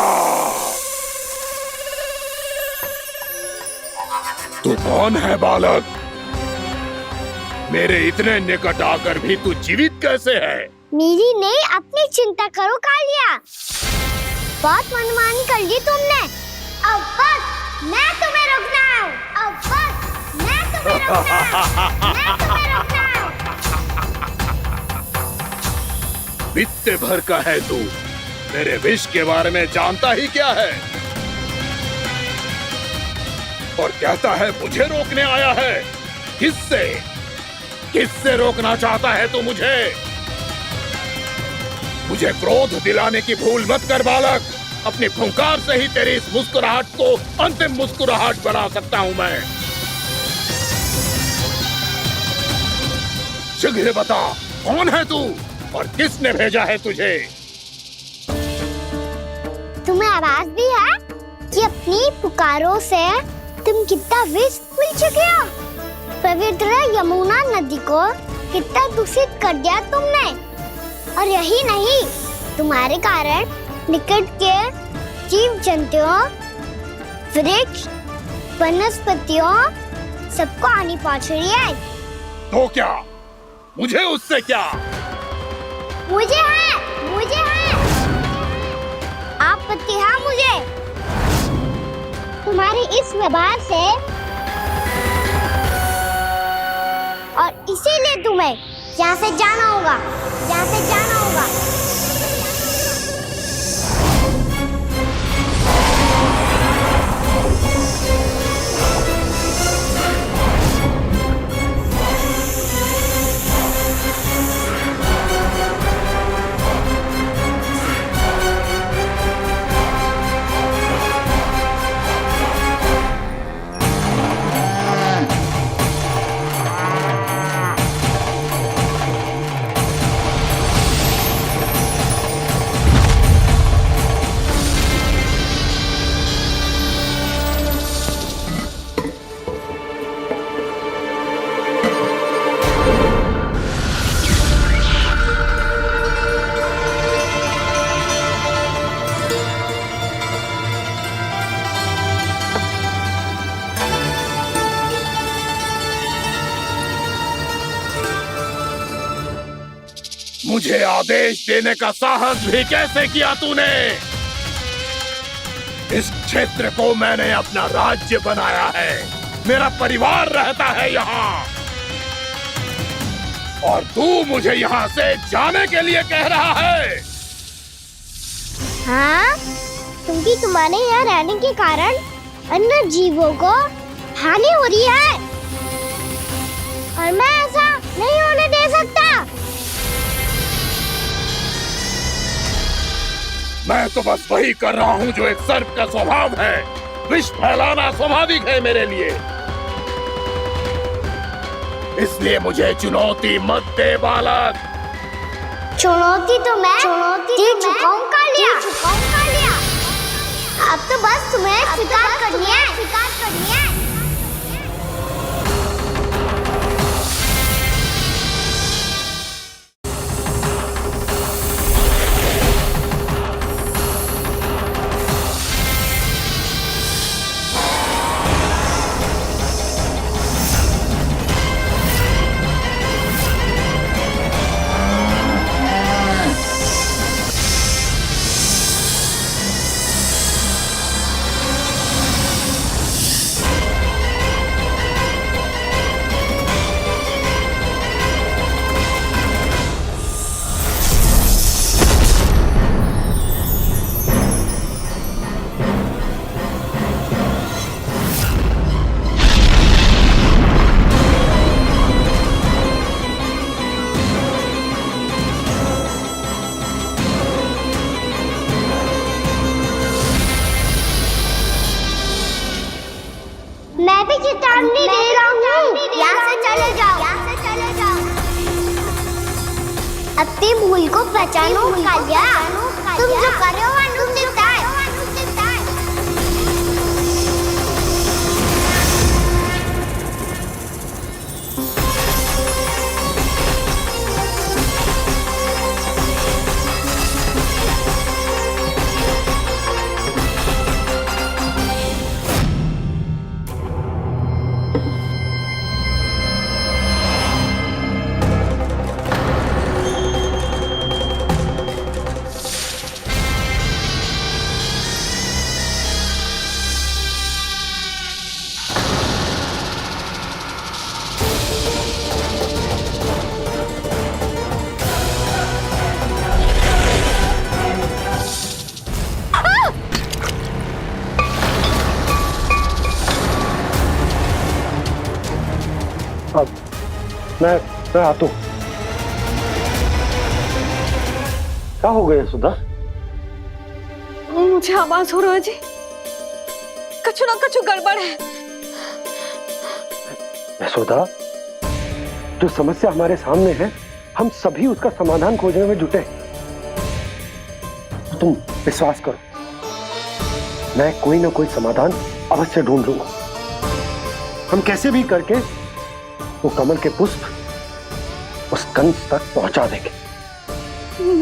तू कौन है बालक? मेरे इतने निकट आकर भी तू जीवित कैसे है? मेरी नहीं, अपनी चिंता करो कालिया। बहुत मनमानी कर ली तुमने। अब बस मैं तुम्हें रोकना हूँ। अब बस मैं तुम्हें रोकना हूँ। मैं तुम्हें रोकना हूँ। बित्ते भर का है तू, मेरे विष के बारे में जानता ही क्या है? और कहता है मुझे रोकने आया है। किससे? किससे रोकना चाहता है तू मुझे? मुझे क्रोध दिलाने की भूल मत कर बालक। अपनी फुंकार से ही तेरी इस मुस्कुराहट को अंतिम मुस्कुराहट बना सकता हूं मैं। शीघ्र बता, कौन है तू और किसने भेजा है तुझे? तुम्हें आवाज भी है कि अपनी पुकारों से तुम कितना विष भूल चुके हो। पवित्र यमुना नदी को कितना दूषित कर दिया तुमने। और यही नहीं, तुम्हारे कारण निकट के जीव जंतुओं, वृक्ष, वनस्पतियों सबको हानि पहुंच रही है। तो क्या? मुझे उससे क्या? मुझे है आपत्ति है मुझे तुम्हारे इस व्यवहार से, और इसीलिए तुम्हें यहाँ से जाना होगा। यहाँ से जाना होगा। मुझे आदेश देने का साहस भी कैसे किया तूने? इस क्षेत्र को मैंने अपना राज्य बनाया है, मेरा परिवार रहता है यहाँ, और तू मुझे यहाँ से जाने के लिए कह रहा है? हाँ, क्योंकि तुम्हारे यहाँ रहने के कारण अन्य जीवों को हानि हो रही है और मैं ऐसा नहीं होने दे सकता। मैं तो बस वही कर रहा हूँ जो एक सर्प का स्वभाव है। विष फैलाना स्वाभाविक है मेरे लिए, इसलिए मुझे चुनौती मत दे बालक। चुनौती तो मैं दे चुका हूँ कालिया। अब तो बस तुम्हें शिकार करनी है। मैं भी चेतावनी दे रहा हूँ, यहाँ से चले जाओ। अपनी भूल को पहचानो कालिया, तुम जो कर रहे हो अनुचित है। मैं आता हूँ। क्या हो गया सुधा? मुझे आवाज हो रहा है जी, कछु ना कछु गड़बड़ है। यशोदा, जो समस्या हमारे सामने है, हम सभी उसका समाधान खोजने में जुटे। तो तुम विश्वास करो, मैं कोई ना कोई समाधान अवश्य ढूंढ लूंगा। हम कैसे भी करके वो कमल के पुष्प उस कंस तक पहुंचा देंगे।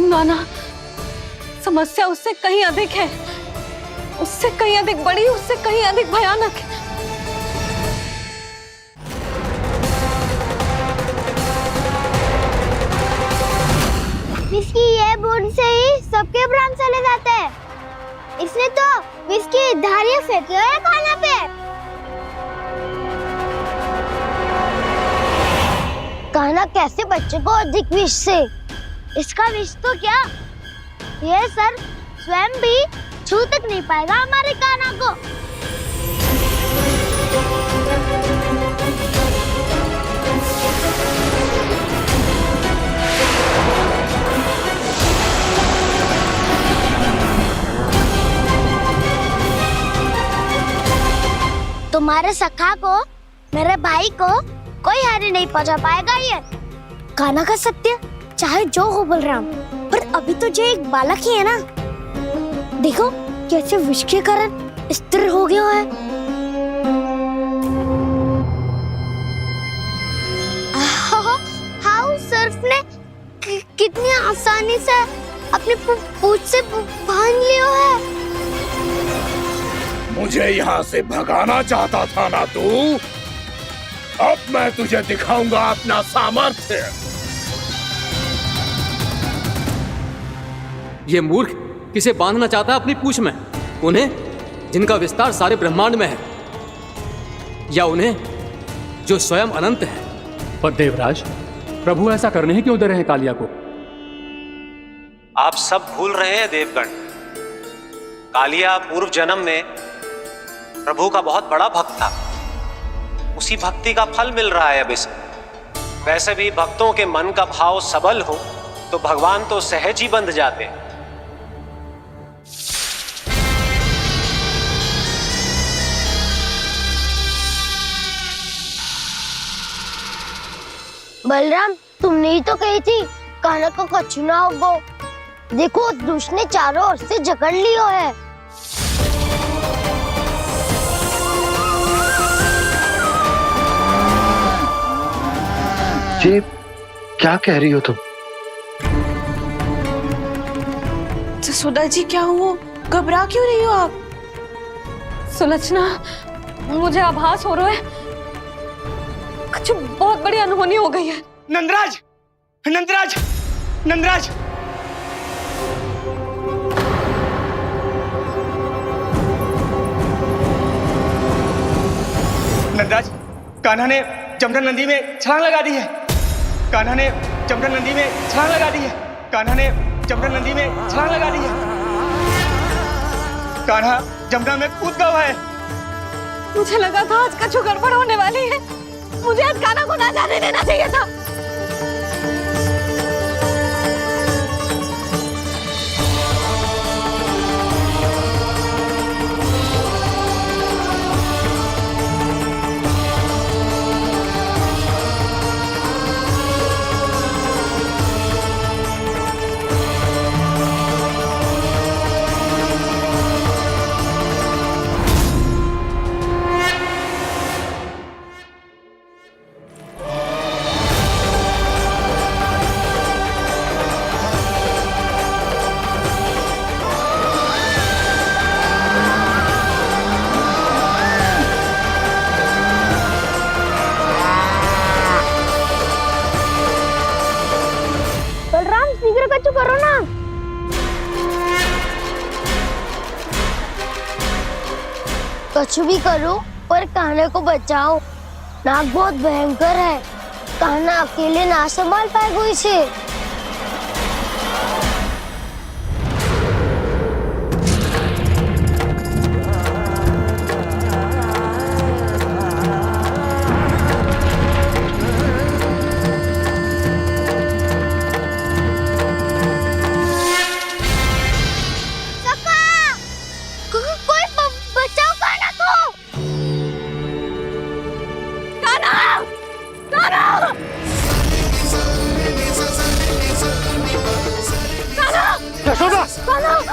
नाना, समस्या उससे कहीं अधिक है, उससे कहीं अधिक बड़ी, उससे कहीं अधिक भयानक है। इसकी ये बूंद से ही सबके प्राण चले जाते हैं। इसने तो इसकी धारियां फेंकी है खाना पे। कान्हा कैसे बच्चे को अधिक विष से? इसका विष तो क्या, ये सर स्वयं भी छू तक नहीं पाएगा हमारे कान्हा को। तुम्हारे सखा को, मेरे भाई को कोई हानि नहीं पहुंचा पाएगा। ये कान्हा का सत्य चाहे जो हो बलराम, पर अभी तो जो एक बालक ही है ना। देखो कैसे विष के कारण स्थिर हो गया है। हाउ सर्फ ने कितनी आसानी से अपनी पूंछ से बांध लिया है। मुझे यहाँ से भगाना चाहता था ना तू? अब मैं तुझे दिखाऊंगा अपना सामर्थ्य। ये मूर्ख किसे बांधना चाहता है अपनी पूंछ में? उन्हें जिनका विस्तार सारे ब्रह्मांड में है, या उन्हें जो स्वयं अनंत है? पर देवराज, प्रभु ऐसा करने ही क्यों दे रहे हैं कालिया को? आप सब भूल रहे हैं देवगण, कालिया पूर्व जन्म में प्रभु का बहुत बड़ा भक्त था। उसी भक्ति का फल मिल रहा है अब इसे। वैसे भी भक्तों के मन का भाव सबल हो तो भगवान तो सहज ही बंध जाते हैं। बलराम, तुमने ही तो कही थी कान्हा को कछु ना होगो। देखो उस दुष्ट ने चारों ओर से जकड़ लियो है। ये क्या कह रही हो तुम? जसोदा जी, क्या हुआ? घबरा क्यों रही हो आप? सुलक्षणा, मुझे आभास हो रहा है कुछ बहुत बड़ी अनहोनी हो गई है। नंदराज, नंदराज, नंदराज! नंदराज, कान्हा ने जमदग्नि नदी में छलांग लगा दी है। कान्हा ने जमदग्नि नदी में छलांग लगा दी है। कान्हा ने जमदग्नि नदी में छलांग लगा दी है। कान्हा जमुना में कूद गया है। मुझे लगा था आज कछु गड़बड़ होने वाली है। मुझे आज कान्हा को ना जाने देना चाहिए था। कछु करो ना। कछु भी करो पर कान्हा को बचाओ। नाग बहुत भयंकर है। कान्हा अकेले ना संभाल पाएगा इसे।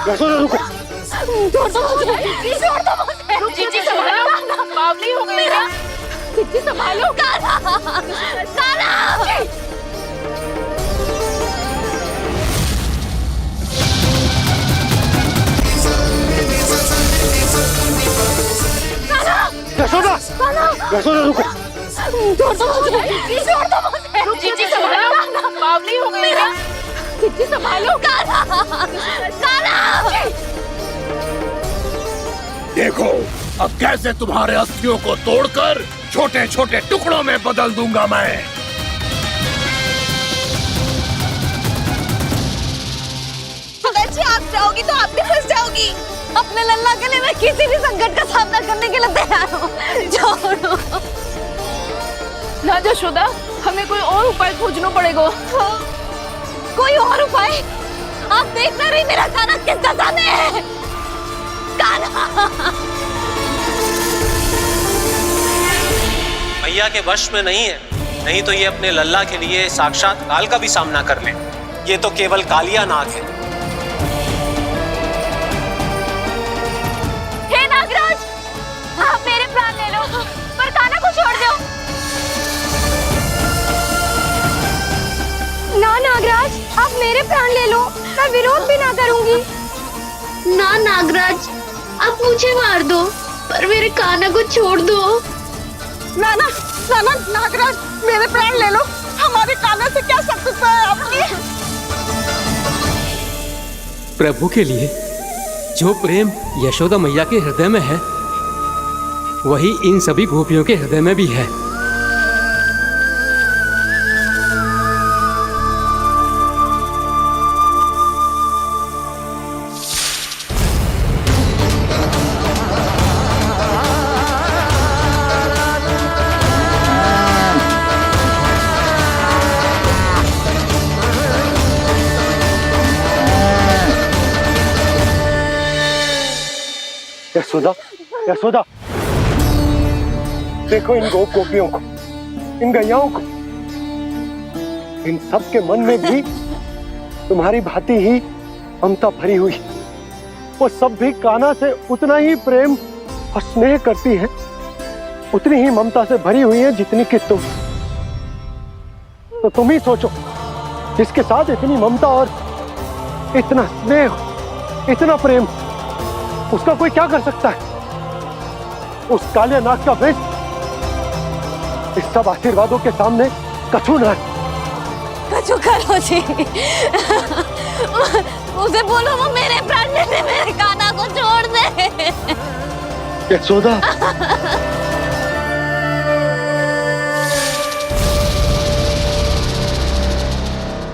यशोदा रुको। छोड़ दो मुझे, छोड़ दो मुझे। रुक जीजी, संभालो, बावली हो गई है। जीजी संभालो। कान्हा, कान्हा। यशोदा, यशोदा रुको। छोड़ दो मुझे, छोड़ दो मुझे। रुक जीजी, संभालो, बावली हो गई है। जीजी संभालो। कान्हा, कान्हा। देखो अब कैसे तुम्हारे अस्थियों को तोड़कर छोटे छोटे टुकड़ों में बदल दूंगा मैं। जी आप जाओगी तो आप भी फंस जाओगी। अपने लल्ला के लिए मैं किसी भी संकट का सामना करने के लिए तैयार हूँ। छोड़ो ना यशोदा, हमें कोई और उपाय खोजना पड़ेगा। कोई और उपाय? आप देख ना रही मेरा कान्हा किस दशा में है। कान्हा मैया के वश में नहीं है, नहीं तो ये अपने लल्ला के लिए साक्षात काल का भी सामना कर ले। ये तो केवल कालिया नाग है। हे नागराज, आप मेरे प्राण ले लो पर कान्हा को छोड़ दो। ना नागराज, आप मेरे प्राण ले लो, मैं विरोध भी ना करूंगी। ना नागराज, आप मुझे मार दो पर मेरे कान्हा को छोड़ दो। ना ना ना ना नागराज, मेरे प्राण ले लो। हमारे कान्हा से क्या शत्रुता है आपकी? प्रभु के लिए जो प्रेम यशोदा मैया के हृदय में है वही इन सभी गोपियों के हृदय में भी है। यशोदा, यशोदा, देखो इन गोपियों को, इन गैयाओं को, इन सब के मन में भी तुम्हारी भांति ही ममता भरी हुई। वो सब भी कान्हा से उतना ही प्रेम और स्नेह करती हैं, उतनी ही ममता से भरी हुई है जितनी कि तुम। तो तुम ही सोचो, जिसके साथ इतनी ममता और इतना स्नेह, इतना प्रेम, उसका कोई क्या कर सकता है? उस काले नाग का वेश इस सब आशीर्वादों के सामने कछु न है। कछु करो जी, उसे बोलो वो मेरे प्राण में से मेरे कान्हा को छोड़ दे। यशोदा,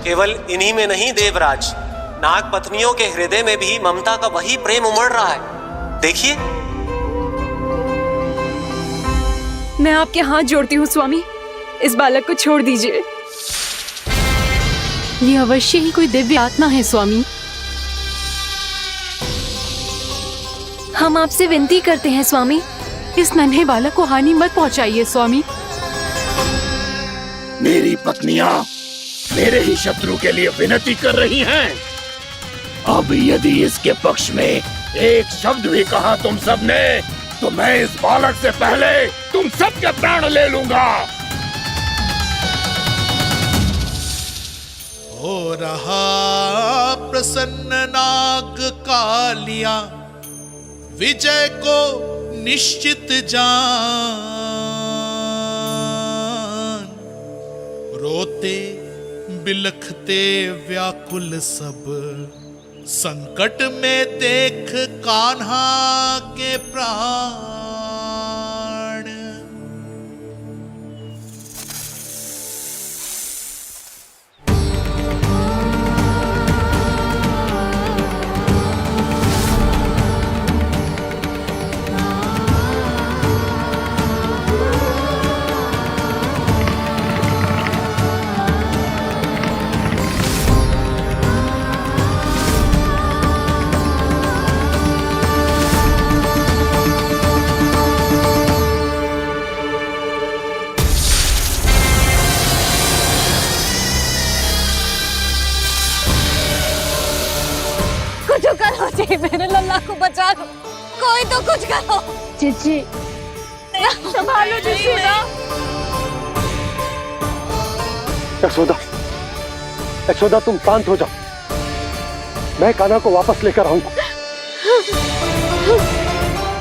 केवल इन्हीं में नहीं देवराज, नाग पत्नियों के हृदय में भी ममता का वही प्रेम उमड़ रहा है। देखिए। मैं आपके हाथ जोड़ती हूँ स्वामी, इस बालक को छोड़ दीजिए। ये अवश्य ही कोई दिव्य आत्मा है स्वामी। हम आपसे विनती करते हैं स्वामी, इस नन्हे बालक को हानि मत पहुंचाइए स्वामी। मेरी पत्नियां मेरे ही शत्रु के लिए विनती कर रही हैं। अब यदि इसके पक्ष में एक शब्द भी कहा तुम सबने, तो मैं इस बालक से पहले तुम सबके प्राण ले लूंगा। हो रहा प्रसन्न नाग कालिया, विजय को निश्चित जान। रोते बिलखते व्याकुल सब, संकट में देख कान्हा के प्राण। कुछ करो जी, मेरे लल्ला को बचा लो, कोई तो कुछ करो। जीजी संभालो यशोदा। यशोदा, यशोदा तुम शांत हो जाओ, मैं कान्हा को वापस लेकर आऊंगा।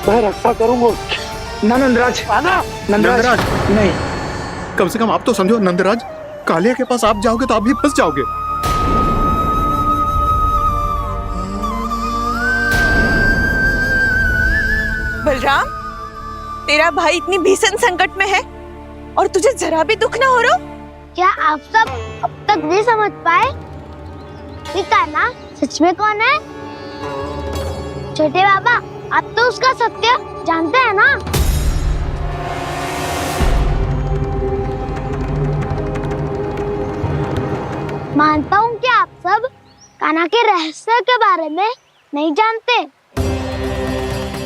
मैं रक्षा करूंगा उसकी। ना नंदराज, नंदराज नहीं। कम से कम आप तो समझो नंदराज, कालिया के पास आप जाओगे तो आप भी फंस जाओगे। बलराम, तेरा भाई इतनी भीषण संकट में है और तुझे जरा भी दुख ना हो रहा? क्या आप सब अब तक नहीं समझ पाए कि कान्हा सच में कौन है? छोटे बाबा, आप तो उसका सत्य जानते हैं ना? मानता हूँ कि आप सब कान्हा के रहस्य के बारे में नहीं जानते,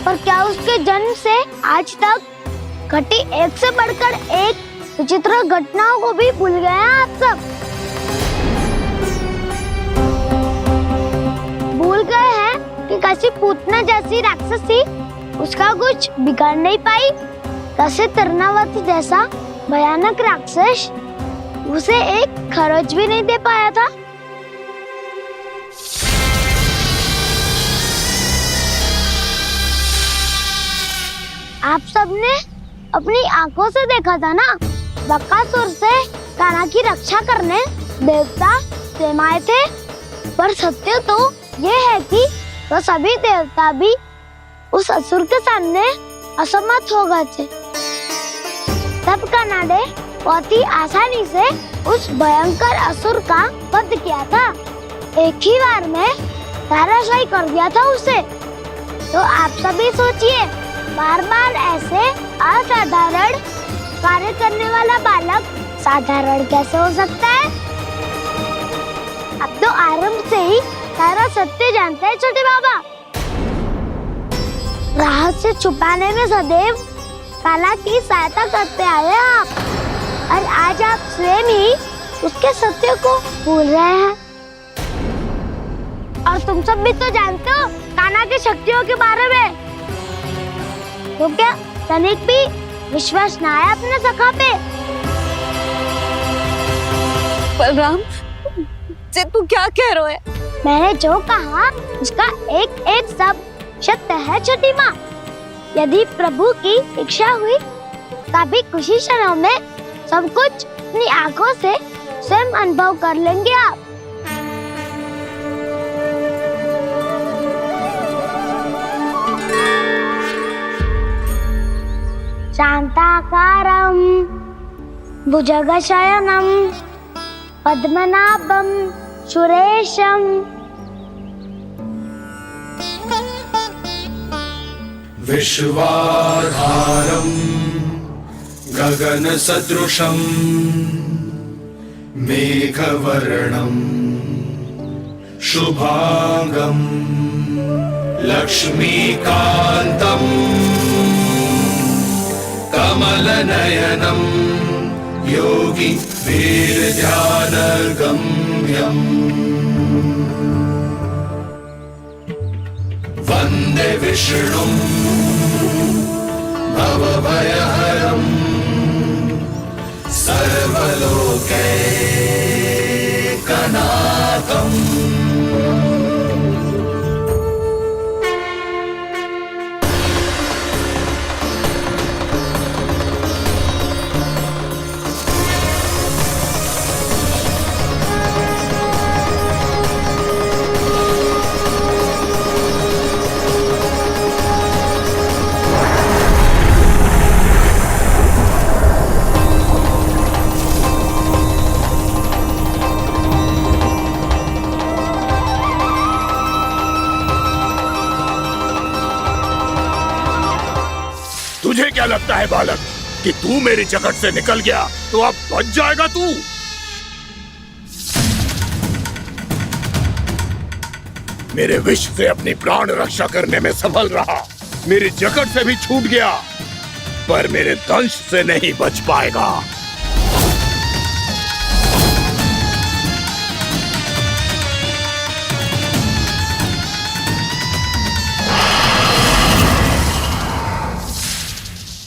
पर क्या उसके जन्म से आज तक घटी एक से बढ़कर एक विचित्र घटनाओं को भी भूल गए हैं आप सब? भूल गए हैं कि कैसी पूतना जैसी राक्षसी उसका कुछ बिगाड़ नहीं पाई, कैसे तरनावती जैसा भयानक राक्षस उसे एक खरोच भी नहीं दे पाया था। आप सबने अपनी आंखों से देखा था ना, बकासुर से कान्हा की रक्षा करने देवता स्वयं आए थे, पर सत्य तो ये है कि वो सभी देवता भी उस असुर के सामने असमर्थ हो गए थे। तब कनाडे बहुत ही आसानी से उस भयंकर असुर का वध किया था। एक ही बार में धराशायी कर दिया था उसे। तो आप सभी सोचिए, बार बार ऐसे असाधारण कार्य करने वाला बालक साधारण कैसे हो सकता है? अब तो आरंभ से ही सारा सत्य जानते हैं छोटे बाबा। रहस्य छुपाने में सदैव काला की सहायता करते आए आप, और आज आप स्वयं ही उसके सत्य को भूल रहे हैं। और तुम सब भी तो जानते हो कान्हा की शक्तियों के बारे में। तो क्या तनिक भी विश्वास ना है अपने सखा पे? बलराम, जे तू क्या कह रहा है? मैंने जो कहा उसका एक एक शब्द सत्य है छोटी माँ। यदि प्रभु की इच्छा हुई तभी कुछ ही क्षणों में सब कुछ अपनी आंखों से स्वयं अनुभव कर लेंगे आप। शांताकारं भुजगशयनं पद्मनाभं सुरेशं विश्वाधारं गगनसदृशं मेघवर्णं शुभांगं लक्ष्मीकान्तं कमलनयनं योगी वीरध्यानगम्यं वन्दे विष्णुं भवभयहरं सर्वलोकैकनाथम्। तुझे क्या लगता है बालक कि तू मेरी जकड़ से निकल गया तो अब बच जाएगा तू? मेरे विष से अपनी प्राण रक्षा करने में सफल रहा, मेरी जकड़ से भी छूट गया, पर मेरे दंश से नहीं बच पाएगा।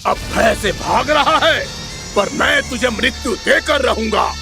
अब भय से भाग रहा है, पर मैं तुझे मृत्यु देकर रहूंगा।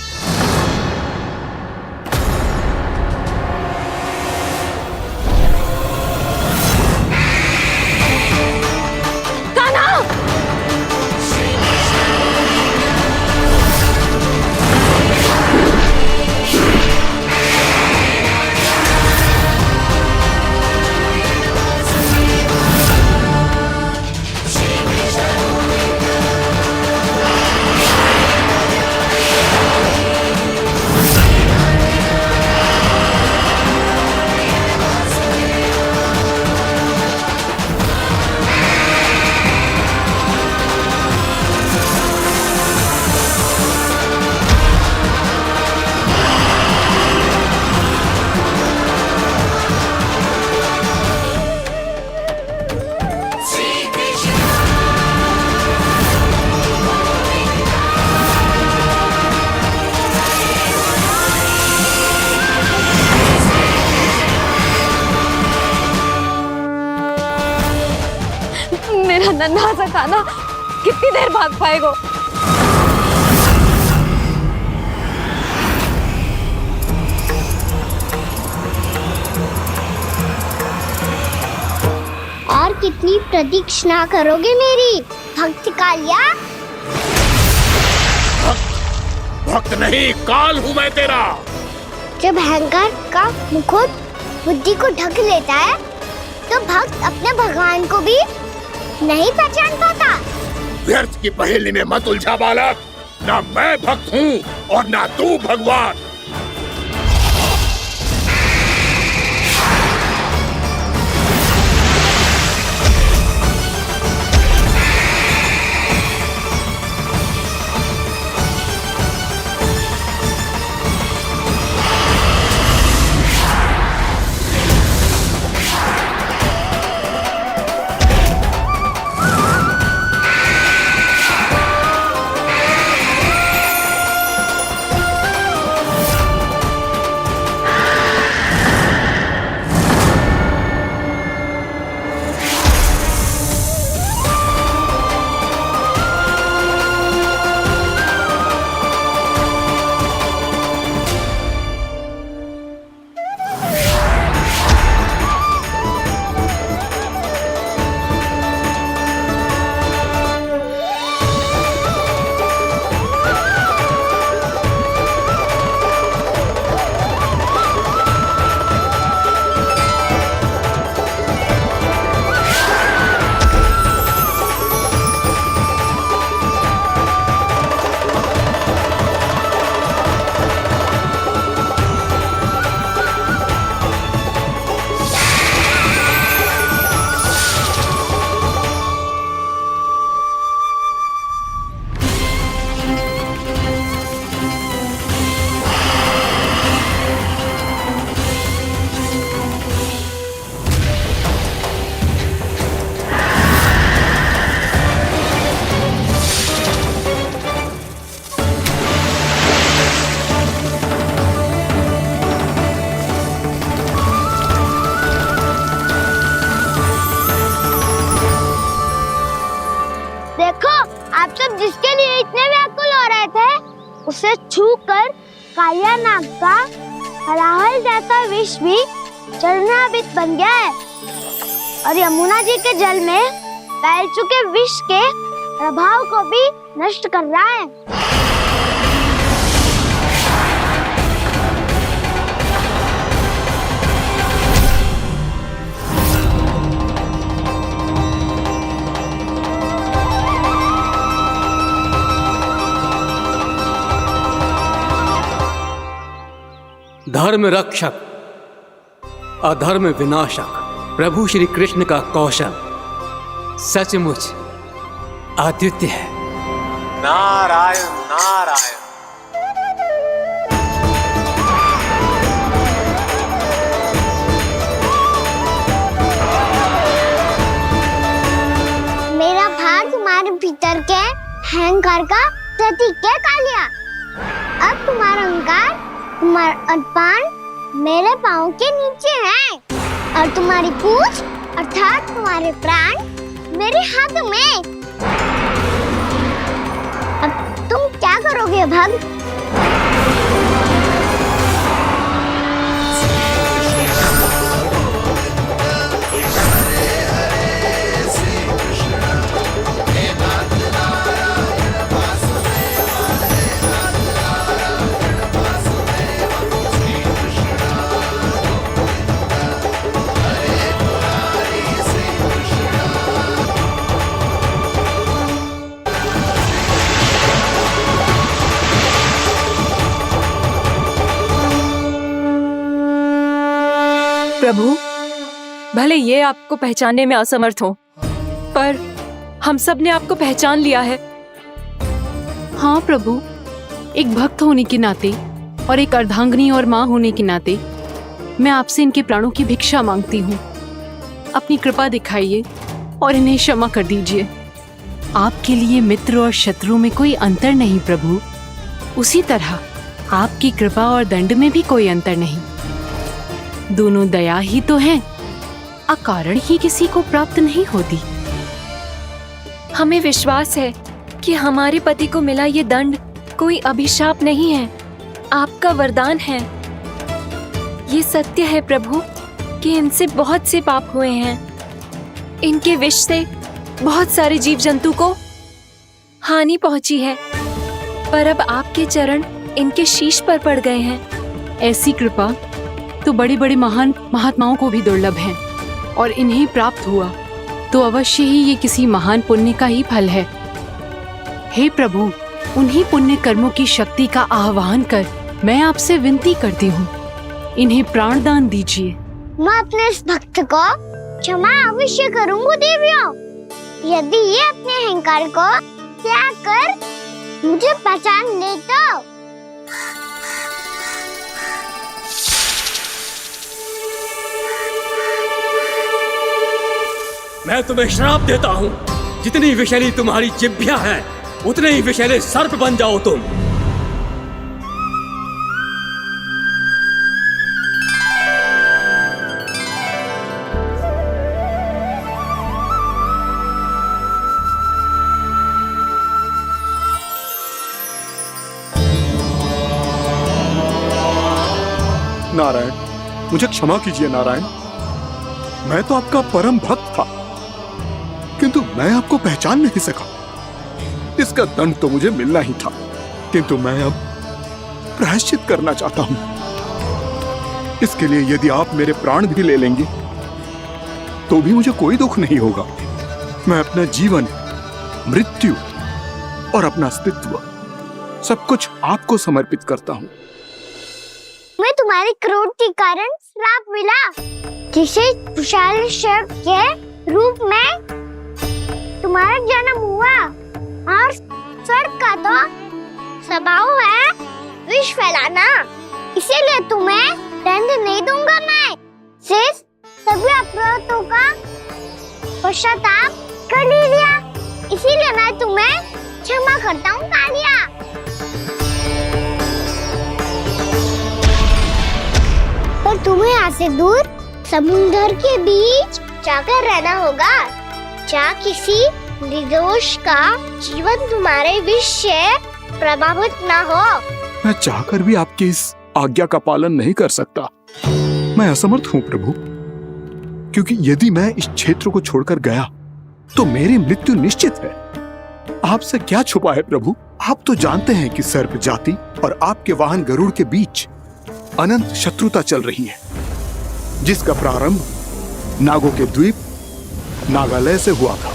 मेरा नन्हा सा कान्हा कितनी देर भाग पाएगा? और कितनी प्रतीक्षा करोगे मेरी भक्त कालिया? भक्त नहीं, काल हूं मैं तेरा। जब भयंकर का मुकुट बुद्धि को ढक लेता है तो भक्त अपने भगवान को भी नहीं पहचान पाता। व्यर्थ की पहेली में मत उलझा बालक। ना मैं भक्त हूँ और ना तू भगवान। जिसके लिए इतने व्याकुल हो रहे थे, उसे छूकर कालिया नाग का हलाहल जैसा विष भी चरणामृत बन गया है और यमुना जी के जल में फैल चुके विष के प्रभाव को भी नष्ट कर रहा है। धर्म रक्षक अधर्म विनाशक प्रभु श्री कृष्ण का कौशल सचमुच अद्वितीय है। नारायण नारायण। मेरा भार तुम्हारे भीतर के अहंकार का प्रतीक है कालिया। अब तुम्हारा अहंकार, तुम्हारा अरपान मेरे पाँव के नीचे है और तुम्हारी पूंछ अर्थात तुम्हारे प्राण मेरे हाथ में। अब तुम क्या करोगे भक्त? प्रभु, भले ये आपको पहचानने में असमर्थ हो, पर हम सब ने आपको पहचान लिया है। हाँ प्रभु, एक भक्त होने के नाते और एक अर्धांगिनी और माँ होने के नाते मैं आपसे इनके प्राणों की भिक्षा मांगती हूँ। अपनी कृपा दिखाइए और इन्हें क्षमा कर दीजिए। आपके लिए मित्र और शत्रु में कोई अंतर नहीं प्रभु। उसी तरह आपकी कृपा और दंड में भी कोई अंतर नहीं। दोनों दया ही तो हैं, अकारण ही किसी को प्राप्त नहीं होती। हमें विश्वास है कि हमारे पति को मिला ये दंड कोई अभिशाप नहीं है, आपका वरदान है। ये सत्य है प्रभु कि इनसे बहुत से पाप हुए हैं। इनके विष से बहुत सारे जीव जंतु को हानि पहुंची है, पर अब आपके चरण इनके शीश पर पड़ गए हैं। ऐसी कृपा तो बड़े बड़े महान महात्माओं को भी दुर्लभ है, और इन्हें प्राप्त हुआ तो अवश्य ही ये किसी महान पुण्य का ही फल है। हे प्रभु, उन्हीं पुण्य कर्मों की शक्ति का आह्वान कर मैं आपसे विनती करती हूँ, इन्हें प्राण दान दीजिए। मैं अपने इस भक्त को क्षमा अवश्य करूंगी देवियों, यदि ये अपने अहंकार को त्याग कर मुझे पहचान ले तो। मैं तुम्हें श्राप देता हूँ, जितनी विषैली तुम्हारी जिह्वा है उतने ही विषैले सर्प बन जाओ तुम। नारायण, मुझे क्षमा कीजिए नारायण। मैं तो आपका परम भक्त था, किंतु मैं आपको पहचान नहीं सका। इसका दंड तो मुझे मिलना ही था, किंतु मैं अब प्रायश्चित करना चाहता हूं। इसके लिए यदि आप मेरे प्राण भी ले लेंगे तो भी मुझे कोई दुख नहीं होगा। मैं अपना जीवन, मृत्यु और अपना अस्तित्व सब कुछ आपको समर्पित करता हूं। मैं तुम्हारे क्रोध के कारण श्राप मिला, जिसे विशाल सर्प के रूप में तुम्हारा जन्म हुआ, और सर्प का तो स्वभाव है विष फैलाना, इसीलिए तुम्हें दंड नहीं दूंगा। मैं सिर्फ सभी अपराधों का पश्चाताप कर लिया, इसीलिए मैं तुम्हें क्षमा करता हूँ कालिया। पर तुम्हें यहाँ से दूर समुद्र के बीच जाकर रहना होगा, जहाँ किसी निर्दोष का जीवन तुम्हारे विष से प्रभावित ना हो। मैं चाहकर भी आपकी इस आज्ञा का पालन नहीं कर सकता। मैं असमर्थ हूँ प्रभु, क्योंकि यदि मैं इस क्षेत्र को छोड़कर गया तो मेरी मृत्यु निश्चित है। आपसे क्या छुपा है प्रभु? आप तो जानते हैं कि सर्प जाति और आपके वाहन गरुड़ के बीच अनंत शत्रुता चल रही है, जिसका प्रारंभ नागों के द्वीप नागालय से हुआ था।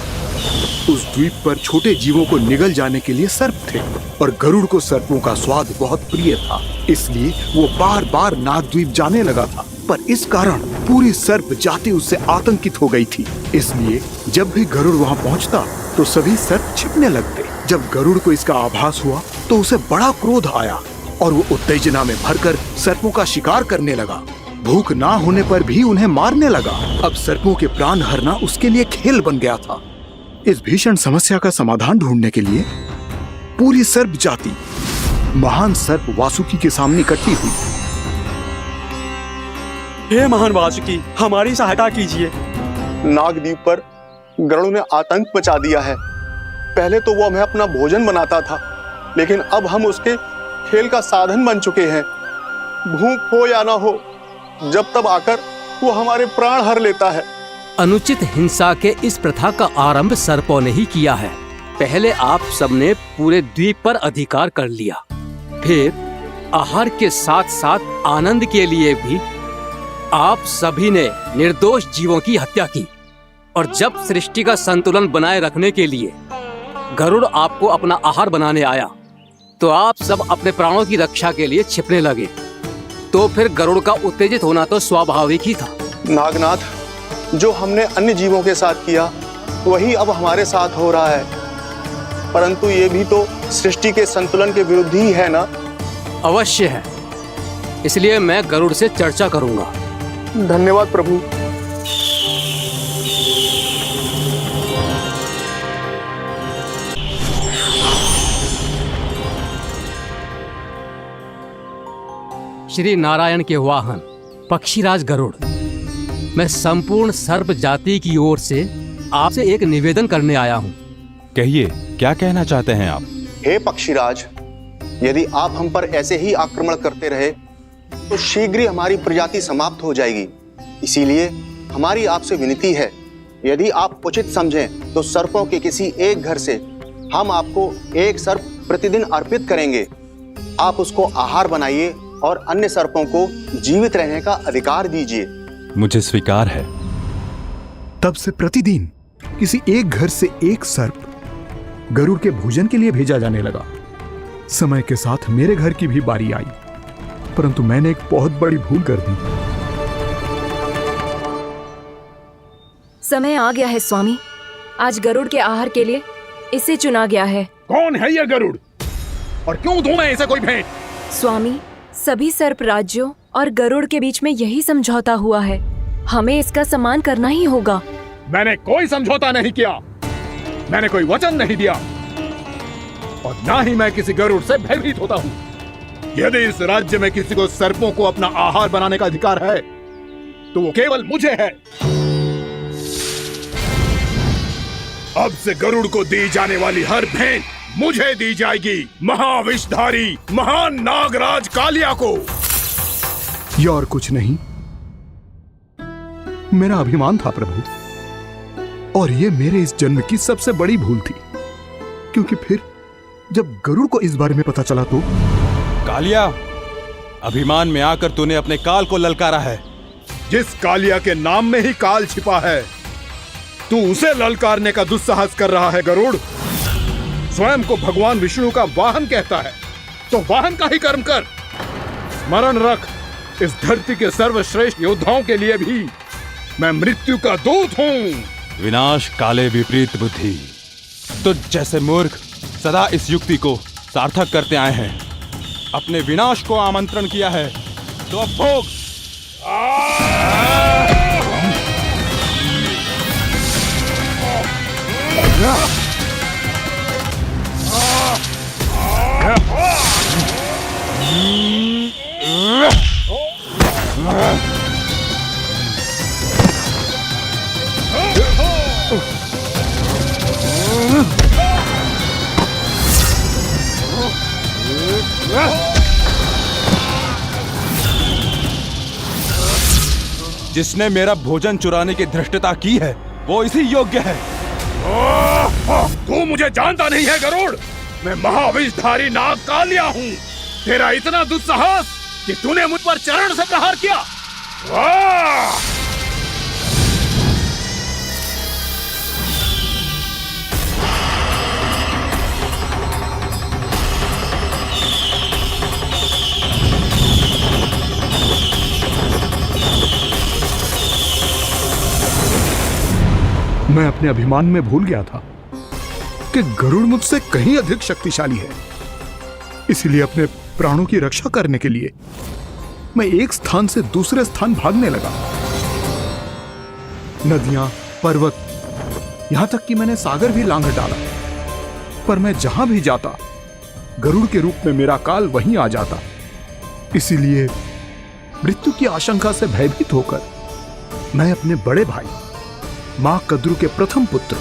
उस द्वीप पर छोटे जीवों को निगल जाने के लिए सर्प थे, और गरुड़ को सर्पों का स्वाद बहुत प्रिय था, इसलिए वो बार बार नागद्वीप जाने लगा था। पर इस कारण पूरी सर्प जाति उससे आतंकित हो गई थी, इसलिए जब भी गरुड़ वहां पहुंचता तो सभी सर्प छिपने लगते। जब गरुड़ को इसका आभास हुआ तो उसे बड़ा क्रोध आया और वो उत्तेजना में भरकर सर्पों का शिकार करने लगा। भूख ना होने पर भी उन्हें मारने लगा। अब सर्पों के प्राण हरना उसके लिए खेल बन गया था। इस भीषण समस्या का समाधान ढूंढने के लिए पूरी सर्प जाति महान सर्प वासुकी के सामने इकट्ठी हुई। हे महान वासुकी, हमारी सहायता कीजिए। नागद्वीप पर गरुड़ ने आतंक मचा दिया है। पहले तो वो हमें अपना भोजन बनाता था, लेकिन अब हम उसके खेल का साधन बन चुके हैं। भूख हो या ना हो, जब तब आकर वो हमारे प्राण हर लेता है। अनुचित हिंसा के इस प्रथा का आरंभ सर्पों ने ही किया है। पहले आप सबने पूरे द्वीप पर अधिकार कर लिया, फिर आहार के साथ साथ आनंद के लिए भी आप सभी ने निर्दोष जीवों की हत्या की। और जब सृष्टि का संतुलन बनाए रखने के लिए गरुड़ आपको अपना आहार बनाने आया, तो आप सब अपने प्राणों की रक्षा के लिए छिपने लगे। तो फिर गरुड़ का उत्तेजित होना तो स्वाभाविक ही था। नागनाथ, जो हमने अन्य जीवों के साथ किया वही अब हमारे साथ हो रहा है, परंतु ये भी तो सृष्टि के संतुलन के विरुद्ध ही है ना? अवश्य है, इसलिए मैं गरुड़ से चर्चा करूंगा। धन्यवाद प्रभु। श्री नारायण के वाहन पक्षीराज गरुड़, मैं संपूर्ण सर्प जाति की ओर से आपसे एक निवेदन करने आया हूँ। कहिए, क्या कहना चाहते हैं आप? हे पक्षीराज, यदि आप हम पर ऐसे ही आक्रमण करते रहे तो शीघ्र ही हमारी प्रजाति समाप्त हो जाएगी। इसीलिए हमारी आपसे विनती है, यदि आप उचित समझें तो सर्पों के किसी एक घर से हम आपको एक सर्प प्रतिदिन अर्पित करेंगे। आप उसको आहार बनाइए और अन्य सर्पों को जीवित रहने का अधिकार दीजिए। मुझे स्वीकार है। तब से प्रतिदिन किसी एक घर से एक सर्प गरुड़ के भोजन के लिए भेजा जाने लगा। समय के साथ मेरे घर की भी बारी आई, परंतु मैंने एक बहुत बड़ी भूल कर दी। समय आ गया है स्वामी। आज गरुड़ के आहार के लिए इसे चुना गया है। कौन है यह गरुड़ और क्यों दूं मैं इसे कोई भेंट? स्वामी, सभी सर्प राज्यों और गरुड़ के बीच में यही समझौता हुआ है। हमें इसका सम्मान करना ही होगा। मैंने कोई समझौता नहीं किया, मैंने कोई वचन नहीं दिया और ना ही मैं किसी गरुड़ से भयभीत होता हूँ। यदि इस राज्य में किसी को सर्पों को अपना आहार बनाने का अधिकार है तो वो केवल मुझे है। अब से गरुड़ को दी जाने वाली हर भेंट मुझे दी जाएगी, महाविषधारी महान नागराज कालिया को। यह और कुछ नहीं, मेरा अभिमान था प्रभु, और यह मेरे इस जन्म की सबसे बड़ी भूल थी, क्योंकि फिर जब गरुड़ को इस बारे में पता चला तो। कालिया, अभिमान में आकर तूने अपने काल को ललकारा है। जिस कालिया के नाम में ही काल छिपा है, तू उसे ललकारने का दुस्साहस कर रहा है। गरुड़ स्वयं को भगवान विष्णु का वाहन कहता है, तो वाहन का ही कर्म कर। स्मरण रख, इस धरती के सर्वश्रेष्ठ योद्धाओं के लिए भी मैं मृत्यु का दूत हूँ। विनाश काले विपरीत बुद्धि। तुझ जैसे मूर्ख सदा इस युक्ति को सार्थक करते आए हैं। अपने विनाश को आमंत्रण किया है तो अब भोग। जिसने मेरा भोजन चुराने की धृष्टता की है वो इसी योग्य है। तू मुझे जानता नहीं है गरुड़, मैं महाविषधारी नाग कालिया हूँ। तेरा इतना दुस्साहस कि तूने मुझ पर चरण से प्रहार किया। मैं अपने अभिमान में भूल गया था कि गरुड़ मुझसे कहीं अधिक शक्तिशाली है। इसलिए अपने प्राणों की रक्षा करने के लिए मैं एक स्थान से दूसरे स्थान भागने लगा। नदियां, पर्वत, यहां तक कि मैंने सागर भी लांघ डाला, पर मैं जहां भी जाता गरुड़ के रूप में मेरा काल वहीं आ जाता। इसीलिए मृत्यु की आशंका से भयभीत होकर मैं अपने बड़े भाई मां कद्रू के प्रथम पुत्र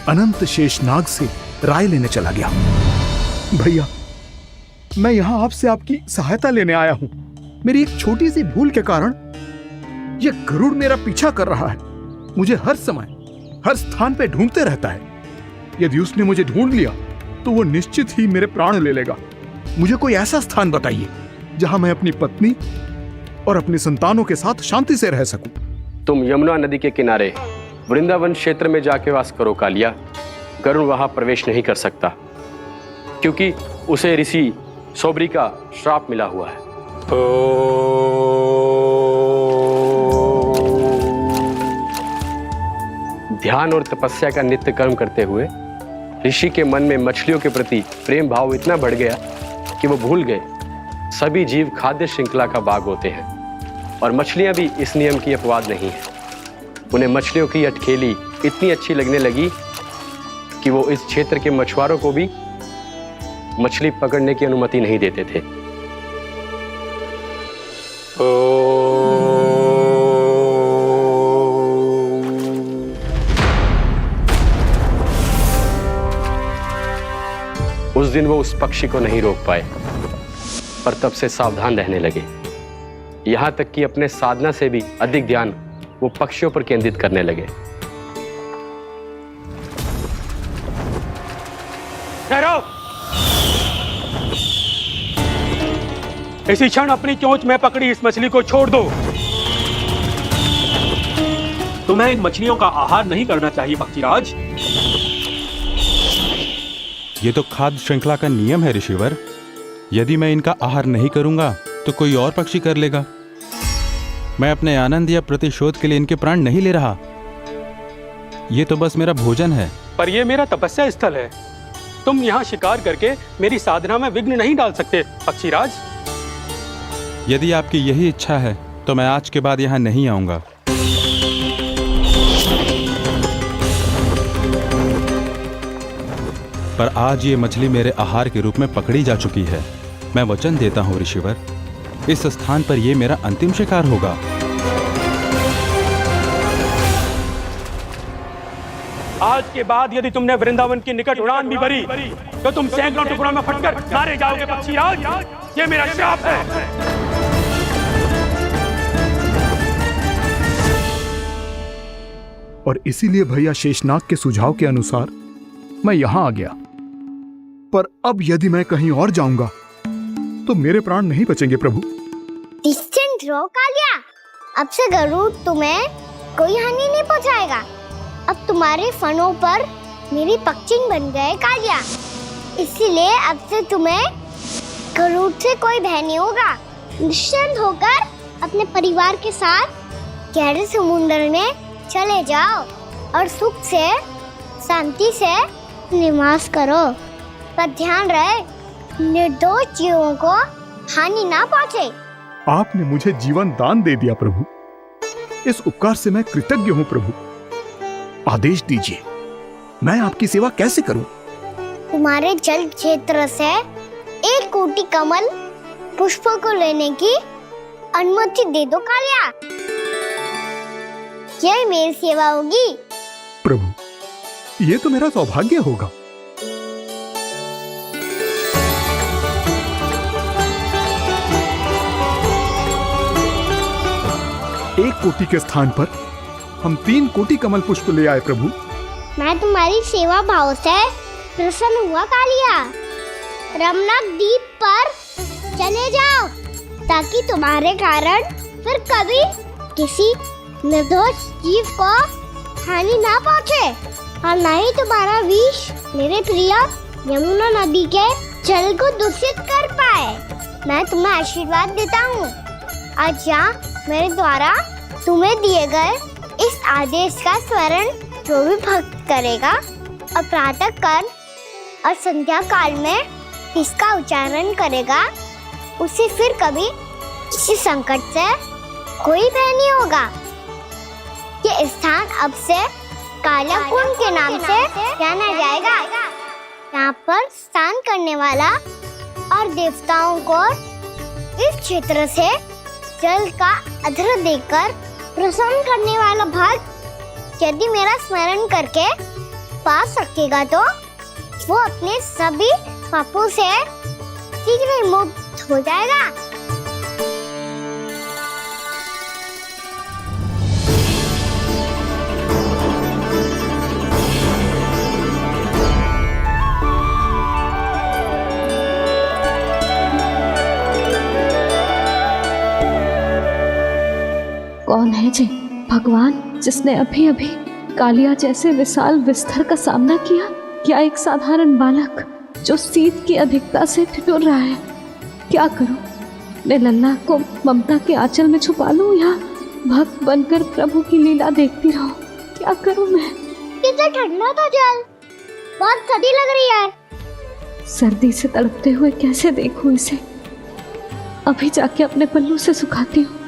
अनंत शेषनाग से राय लेने चला गया। भैया, मैं यहां आपसे आपकी सहायता लेने आया हूं। मेरी एक छोटी सी भूल के कारण यह गरुड़ मेरा पीछा कर रहा है। मुझे हर समय हर स्थान पे ढूंढते रहता है। यदि उसने मुझे ढूंढ लिया तो वो निश्चित ही मेरे प्राण ले लेगा। मुझे कोई ऐसा स्थान बताइए जहां मैं अपनी पत्नी और अपनी संतानों के साथ शांति से रह सकूं। तुम यमुना नदी के किनारे वृंदावन क्षेत्र में जाके वास करो कालिया। गरुड़ वहां प्रवेश नहीं कर सकता, क्योंकि उसे ऋषि सोबरी का श्राप मिला हुआ है। ध्यान और तपस्या का नित्य कर्म करते हुए ऋषि के मन में मछलियों के प्रति प्रेम भाव इतना बढ़ गया कि वो भूल गए सभी जीव खाद्य श्रृंखला का भाग होते हैं, और मछलियां भी इस नियम की अपवाद नहीं है। उन्हें मछलियों की अटखेली इतनी अच्छी लगने लगी कि वो इस क्षेत्र के मछुआरों को भी मछली पकड़ने की अनुमति नहीं देते थे। उस दिन वो उस पक्षी को नहीं रोक पाए, पर तब से सावधान रहने लगे। यहां तक कि अपने साधना से भी अधिक ध्यान वो पक्षियों पर केंद्रित करने लगे। ठहरो! इसी क्षण अपनी चोंच में पकड़ी इस मछली को छोड़ दो। तुम्हें इन मछलियों का आहार नहीं करना चाहिए पक्षीराज। ये तो खाद्य श्रृंखला का नियम है ऋषिवर। यदि मैं इनका आहार नहीं करूंगा तो कोई और पक्षी कर लेगा। मैं अपने आनंद या प्रतिशोध के लिए इनके प्राण नहीं ले रहा। ये तो बस मेरा भोजन है। पर यह मेरा तपस्या स्थल है। तुम यहाँ शिकार करके मेरी साधना में विघ्न नहीं डाल सकते पक्षीराज। यदि आपकी यही इच्छा है तो मैं आज के बाद यहाँ नहीं आऊंगा। पर आज ये मछली मेरे आहार के रूप में पकड़ी जा चुकी है। मैं वचन देता हूँ ऋषिवर, इस स्थान पर यह मेरा अंतिम शिकार होगा। आज के बाद यदि तुमने वृंदावन की निकट उड़ान भी भरी तो तुम सैकड़ों टुकड़ों में फटकर मारे जाओगे पक्षीराज। ये मेरा श्राप है। और इसीलिए भैया शेषनाग के सुझाव के अनुसार मैं यहां आ गया। पर अब यदि मैं कहीं और जाऊंगा तो मेरे प्राण नहीं बचेंगे प्रभु। निश्चिंत रहो कालिया, अब से गरुड़ तुम्हें कोई हानि नहीं पहुंचाएगा। अब तुम्हारे फनों पर मेरी पक्षिंग बन गए कालिया, इसीलिए अब से तुम्हें गरुड़ से कोई भय नहीं होगा। निश्चिंत होकर अपने परिवार के साथ गहरे समुद्र में चले जाओ और सुख से शांति से निवास करो। पर ध्यान रहे निर्दोष जीवों को हानि ना पहुंचे। आपने मुझे जीवन दान दे दिया प्रभु, इस उपकार से मैं कृतज्ञ हूँ प्रभु। आदेश दीजिए, मैं आपकी सेवा कैसे करूं? तुम्हारे जल क्षेत्र से 1 कोटि कमल पुष्पों को लेने की अनुमति दे दो कालिया। यह मेरी सेवा होगी प्रभु। ये तो मेरा सौभाग्य होगा। एक कोटि के स्थान पर हम 3 कोटि कमल पुष्प ले आए प्रभु। मैं तुम्हारी सेवा भाव से प्रसन्न हुआ कालिया। रमणक द्वीप पर चले जाओ ताकि तुम्हारे कारण फिर कभी किसी निर्दोष जीव को हानि ना पहुंचे और न ही तुम्हारा विष मेरे प्रिय यमुना नदी के जल को दूषित कर पाए। मैं तुम्हें आशीर्वाद देता हूँ। आज यहाँ मेरे द्वारा तुम्हें दिए गए इस आदेश का स्मरण जो भी भक्त करेगा और प्रातः काल और संध्या काल में इसका उच्चारण करेगा, उसे फिर कभी किसी संकट से कोई भय नहीं होगा। ये स्थान अब से काला कुंड के नाम से जाना जाएगा। यहाँ पर स्नान करने वाला और देवताओं को इस क्षेत्र से जल का अर्घ्य देकर प्रसन्न करने वाला भक्त यदि मेरा स्मरण करके पा सकेगा तो वो अपने सभी पापों से शीघ्र ही मुक्त हो जाएगा। कौन है जी भगवान जिसने अभी अभी कालिया जैसे विशाल विस्तर का सामना किया? क्या एक साधारण बालक जो शीत की अधिकता से ठिठुर रहा है? क्या करूं? मैं लल्ला को ममता के आंचल में छुपा लूं या भक्त बनकर प्रभु की लीला देखती रहूं? क्या करूं मैं? कितना ठंडा था जल, बहुत सर्दी लग रही है। सर्दी से तड़पते हुए कैसे देखूं इसे? अभी जाके अपने पल्लू से सुखाती हूँ।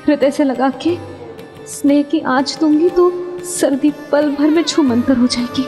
हृदय से लगा के स्नेह की आंच दूंगी तो सर्दी पल भर में छूमंतर हो जाएगी।